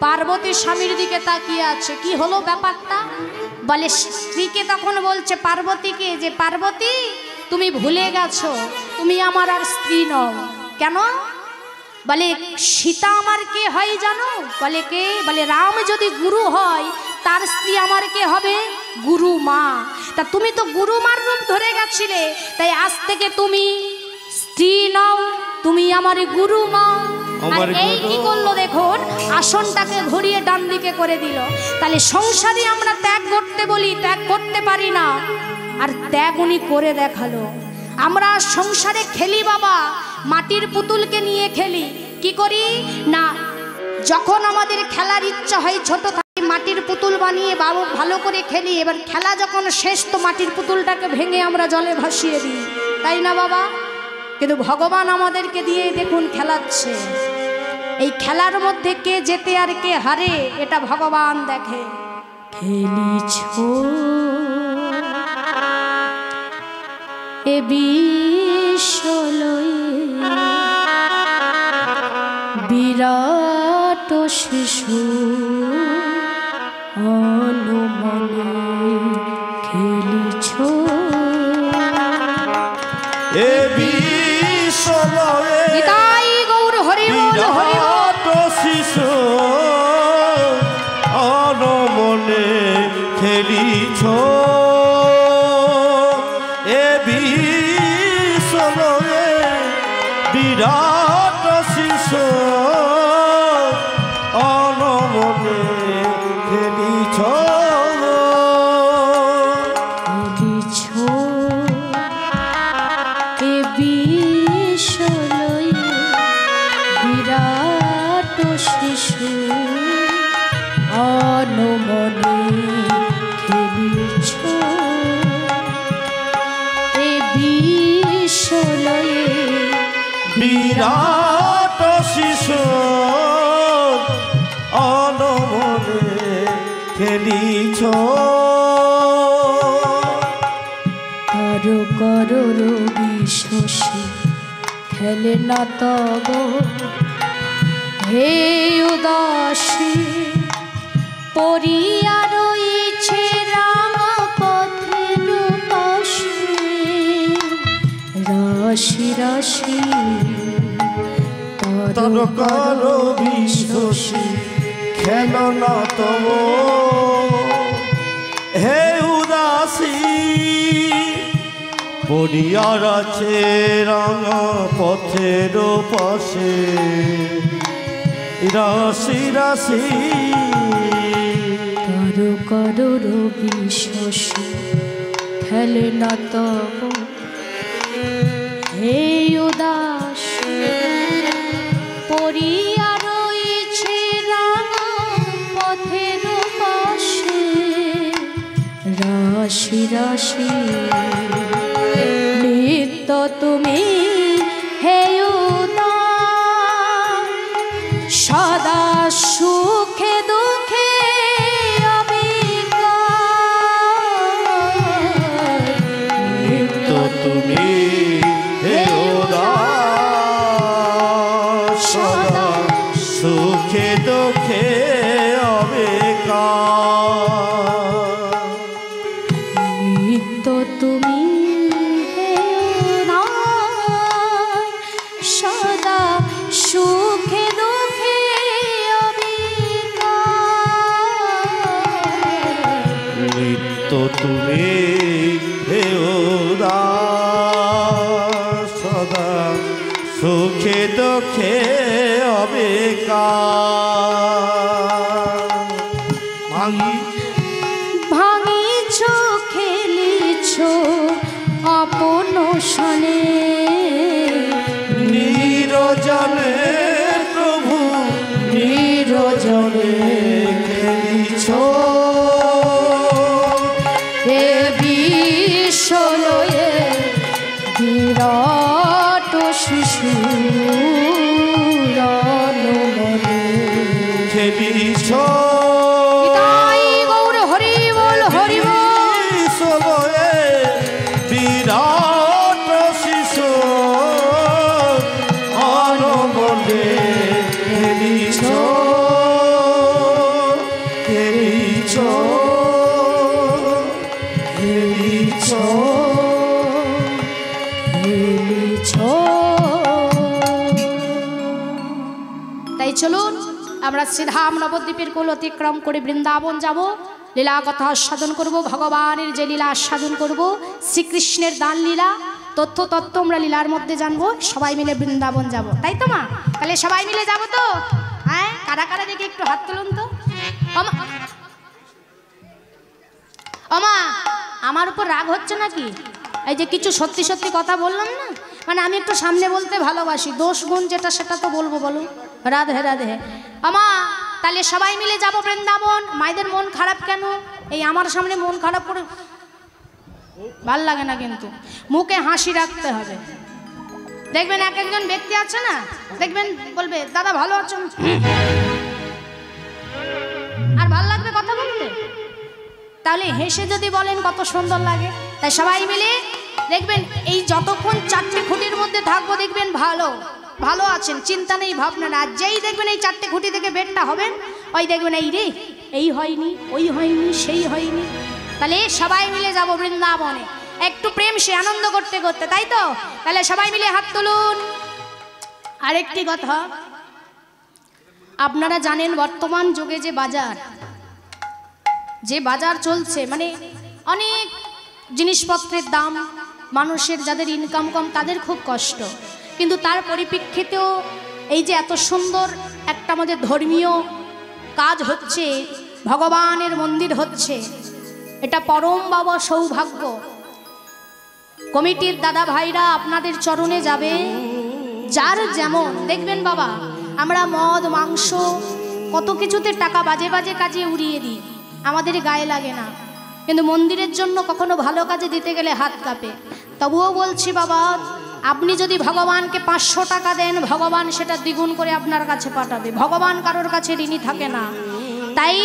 পার্বতী স্বামীর দিকে তাকিয়ে আছে, কি হলো ব্যাপারটা? বলে স্ত্রীকে তখন বলছে পার্বতীকে, যে পার্বতী তুমি ভুলে গেছো, তুমি আমার আর স্ত্রী নও। কেন? বলে সীতা আমার কে হয় জানো? বলে কে? বলে রাম যদি গুরু হয়, তার স্ত্রী আমার কে হবে? গুরু মা। তা তুমি তো গুরু মার রূপ ধরে গেছিলে, তাই আজ থেকে তুমি স্ত্রী নও, তুমি আমার গুরু মা। আর এই কি করলো দেখুন, আসনটাকে ঘুরিয়ে ডান দিকে করে দিল। তাহলে সংসারে আমরা ত্যাগ করতে বলি, ত্যাগ করতে পারি না, আর ত্যাগ উনি করে দেখালো। আমরা সংসারে খেলি বাবা, মাটির পুতুলকে নিয়ে খেলি। কি করি না, যখন আমাদের খেলার ইচ্ছা হয়, ছোট থাকি মাটির পুতুল বানিয়ে ভালো করে খেলি। এবার খেলা যখন শেষ, তো মাটির পুতুলটাকে ভেঙে আমরা জলে ভাসিয়ে দিই, তাই না বাবা? কিন্তু ভগবান আমাদেরকে দিয়ে দেখুন খেলাচ্ছে। এই খেলার মধ্যে কে জেতে আর কে হারে এটা ভগবান দেখে। খেলিছ এ বিশ্বলয়ে বিরাট শিশু অনুমনে খেলিছ এ বিশ্বলয়ে নিতাই গৌর হরি বল হরি বল। শিশু অনুমনে খেলিছ এ বিশ্বলয়ে বিরাট শিশু অনুমনে খেলিছ খেলিছ এ বিশ্বলয়ে বিরাট শিশু অনুমনে খেলিছ এ বিশ্বলয়ে বিরাট শিশু অনুমনে খেলিছ করো করো রবি শশী খেলে না তব হে উদাসী পড়িয়া রয়েছে রাঙা পথের পাশে রাশি রাশি তর করো বিশ্বসী খেল না তব হে উদাসী পড়িয়ার আছে রাঙা পথের পাশে রাশি রাশি করো করো রবি শশী খেলে না তব হে উদাসী পড়িয়া রয়েছে রাঙা পথের পাশে রাশি রাশি নিত্য তুমি হে উদাস সদা সুখে দুঃখে নিত্য তুমি হে উদাস সদা সুখে দুঃখে অবিকার নিত্য তুমি হে উদাস সদা সুখে দুঃখে অবিকার নিত্য তুমি হে উদাস সদা সুখে দুঃখে অবিকার ভাঙি ভাঙিছ খেলিছ আপন সনে নিরজনে প্রভু নিরজনে খেলিছ হে বিশ্বলয়ে বিরাট শিশু খেলিছ নিতাই গৌর হরি বল হরি বল। বিশ্বলয়ে বিরাট শিশু অনুমনে খেলিছ খেলিছ খেলিছ খেলিছ। তাই চলুন আমরা শ্রীধাম নবদ্বীপের কোল অতিক্রম করে বৃন্দাবন যাব, লীলা কথা আস্বাদন করব, ভগবানের যে লীলা আস্বাদন করব, শ্রীকৃষ্ণের দান লীলা তথ্য তত্ত্ব আমরা লীলার মধ্যে জানবো। সবাই মিলে বৃন্দাবন যাব, তাই তো মা? তাহলে সবাই মিলে যাব তো? হ্যাঁ, কারা কারা দেখি একটু হাত তুলুন তো। ওমা আমার উপর রাগ হচ্ছে নাকি? এই যে কিছু সত্যি সত্যি কথা বললাম না, মানে আমি একটু সামনে বলতে ভালোবাসি, দোষ গুণ যেটা সেটা তো বলবো, বলো। রাধে রাধে। আমা তাহলে সবাই মিলে যাব বৃন্দাবন। মায়েদের মন খারাপ কেন? এই আমার সামনে মন খারাপ করে ভাল লাগে না, কিন্তু মুখে হাসি রাখতে হবে। দেখবেন এক একজন ব্যক্তি আছে না, দেখবেন বলবে দাদা ভালো আছেন, আর ভাল লাগবে কথা বলতে। তাহলে হেসে যদি বলেন কত সুন্দর লাগে। তাই সবাই মিলে দেখবেন এই যতক্ষণ চারটে খুঁটির মধ্যে থাকবো দেখবেন ভালো ভালো আছেন, চিন্তা নেই ভাবনা না। যেই দেখবেন এই চারটে খুঁটি থেকে বেরটা হবেন, ওই দেখবেন এই রে এই হয়নি, ওই হয়নি, সেই হয়নি। তাহলে সবাই মিলে যাব বৃন্দাবনে একটু প্রেম সে আনন্দ করতে করতে, তাই তো? তাহলে সবাই মিলে হাত তুলুন। আরেকটি কথা, আপনারা জানেন বর্তমান যুগে যে বাজার চলছে, মানে অনেক জিনিসপত্রের দাম, মানুষের যাদের ইনকাম কম তাদের খুব কষ্ট, কিন্তু তার পরিপ্রেক্ষিতেও এই যে এত সুন্দর একটা আমাদের ধর্মীয় কাজ হচ্ছে, ভগবানের মন্দির হচ্ছে, এটা পরম বাবা সৌভাগ্য। কমিটির দাদা ভাইরা আপনাদের চরণে যাবে, যার যেমন। দেখবেন বাবা আমরা মদ মাংস কত কিছুতে টাকা বাজে বাজে কাজে উড়িয়ে দিই, আমাদের গায়ে লাগে না, কিন্তু মন্দিরের জন্য কখনো ভালো কাজে দিতে গেলে হাত কাঁপে। তবুও বলছি বাবা, আপনি যদি ভগবানকে 500 টাকা দেন, ভগবান সেটা দ্বিগুণ করে আপনার কাছে পাঠাবে। ভগবান কারোর কাছে ঋণী থাকে না। তাই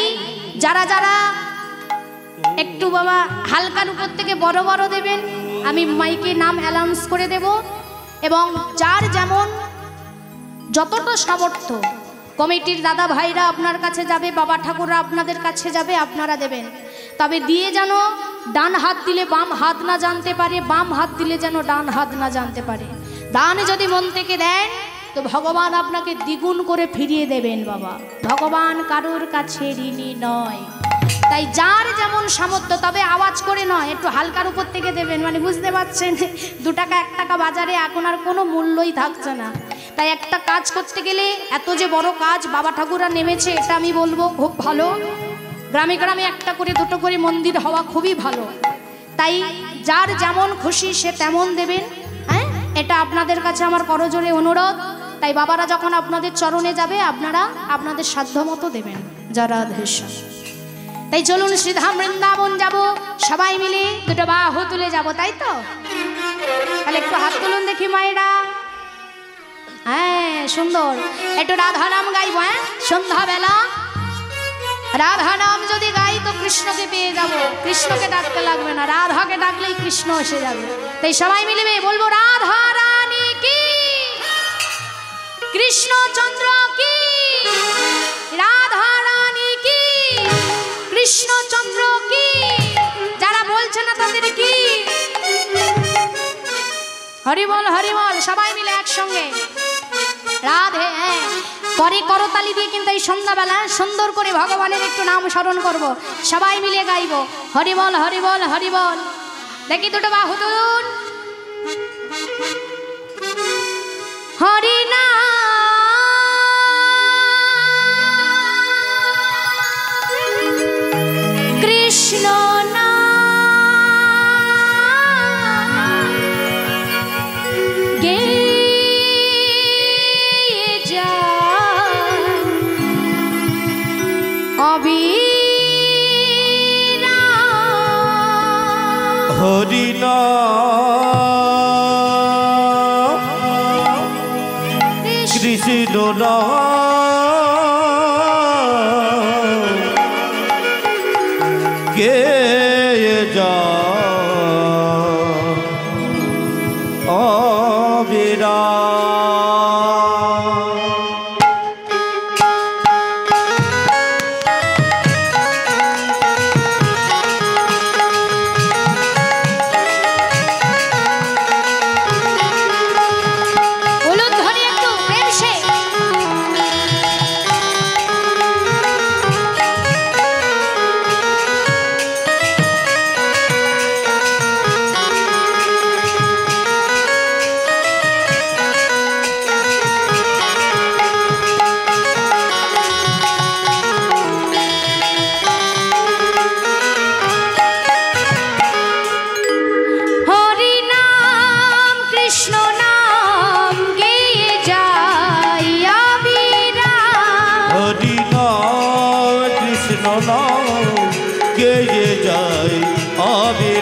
যারা যারা একটু বাবা হালকার উপর থেকে বড় বড় দেবেন, আমি মাইকে নাম অ্যানাউন্স করে দেব, এবং যার যেমন যতটা সামর্থ্য, কমিটির দাদা ভাইরা আপনার কাছে যাবে, বাবা ঠাকুররা আপনাদের কাছে যাবে, আপনারা দেবেন। তবে দিয়ে যেন ডান হাত দিলে বাম হাত না জানতে পারে, বাম হাত দিলে যেন ডান হাত না জানতে পারে। দান যদি মন থেকে দেন তো ভগবান আপনাকে দ্বিগুণ করে ফিরিয়ে দেবেন বাবা। ভগবান কারোর কাছে ঋণী নয়। তাই যার যেমন সামর্থ্য, তবে আওয়াজ করে নয়, একটু হালকার উপর থেকে দেবেন, মানে বুঝতে পারছেন 2 টাকা 1 টাকা বাজারে এখন আর কোনো মূল্যই থাকছে না। তাই একটা কাজ করতে গেলে, এত যে বড় কাজ বাবা ঠাকুররা নেমেছে, এটা আমি বলবো খুব ভালো। গ্রামে গ্রামে একটা করে 2টো করে মন্দির হওয়া খুবই ভালো। তাই যার যেমন খুশি সে তেমন দেবেন, হ্যাঁ, এটা আপনাদের কাছে আমার করজোরে অনুরোধ। তাই বাবারা যখন আপনাদের চরণে যাবে, আপনারা আপনাদের সাধ্য মতো দেবেন। যারা ধৈর্য। তাই চলুন শ্রীধাম বৃন্দাবন যাব, সবাই মিলে 2টো বাহু তুলে যাব, তাই তো? তাহলে একটু হাত তুলুন দেখি মায়েরা। হ্যাঁ সুন্দর, একটু রাধা নাম গাইব। হ্যাঁ, সন্ধ্যাবেলা রাধা নাম যদি গাই তো কৃষ্ণকে পেয়ে যাব, কৃষ্ণকে ডাকতে লাগবে না, রাধাকে ডাকলেই কৃষ্ণ এসে যাবে। তাই সবাই মিলে বলবো রাধা রানী কি, কৃষ্ণচন্দ্র কি, রাধা রানী কি, কৃষ্ণচন্দ্র কি। যারা বলছে না তাদের কি? হরি বল হরি বল, সবাই মিলে একসঙ্গে রাধে। হ্যাঁ, পরে করতালি দিয়ে কিন্তু এই সন্ধ্যাবেলা সুন্দর করে ভগবানের একটু নাম স্মরণ করব, সবাই মিলে গাইব হরি বল হরি বল হরি বল। দেখি 2টো বাহু তুলুন। হরি না কৃষ্ণ না হরি নাম কৃষ্ণ নাম গে যা অবিরাম। কৃষ্ণ নাম গেয়ে যায় অবিরাম।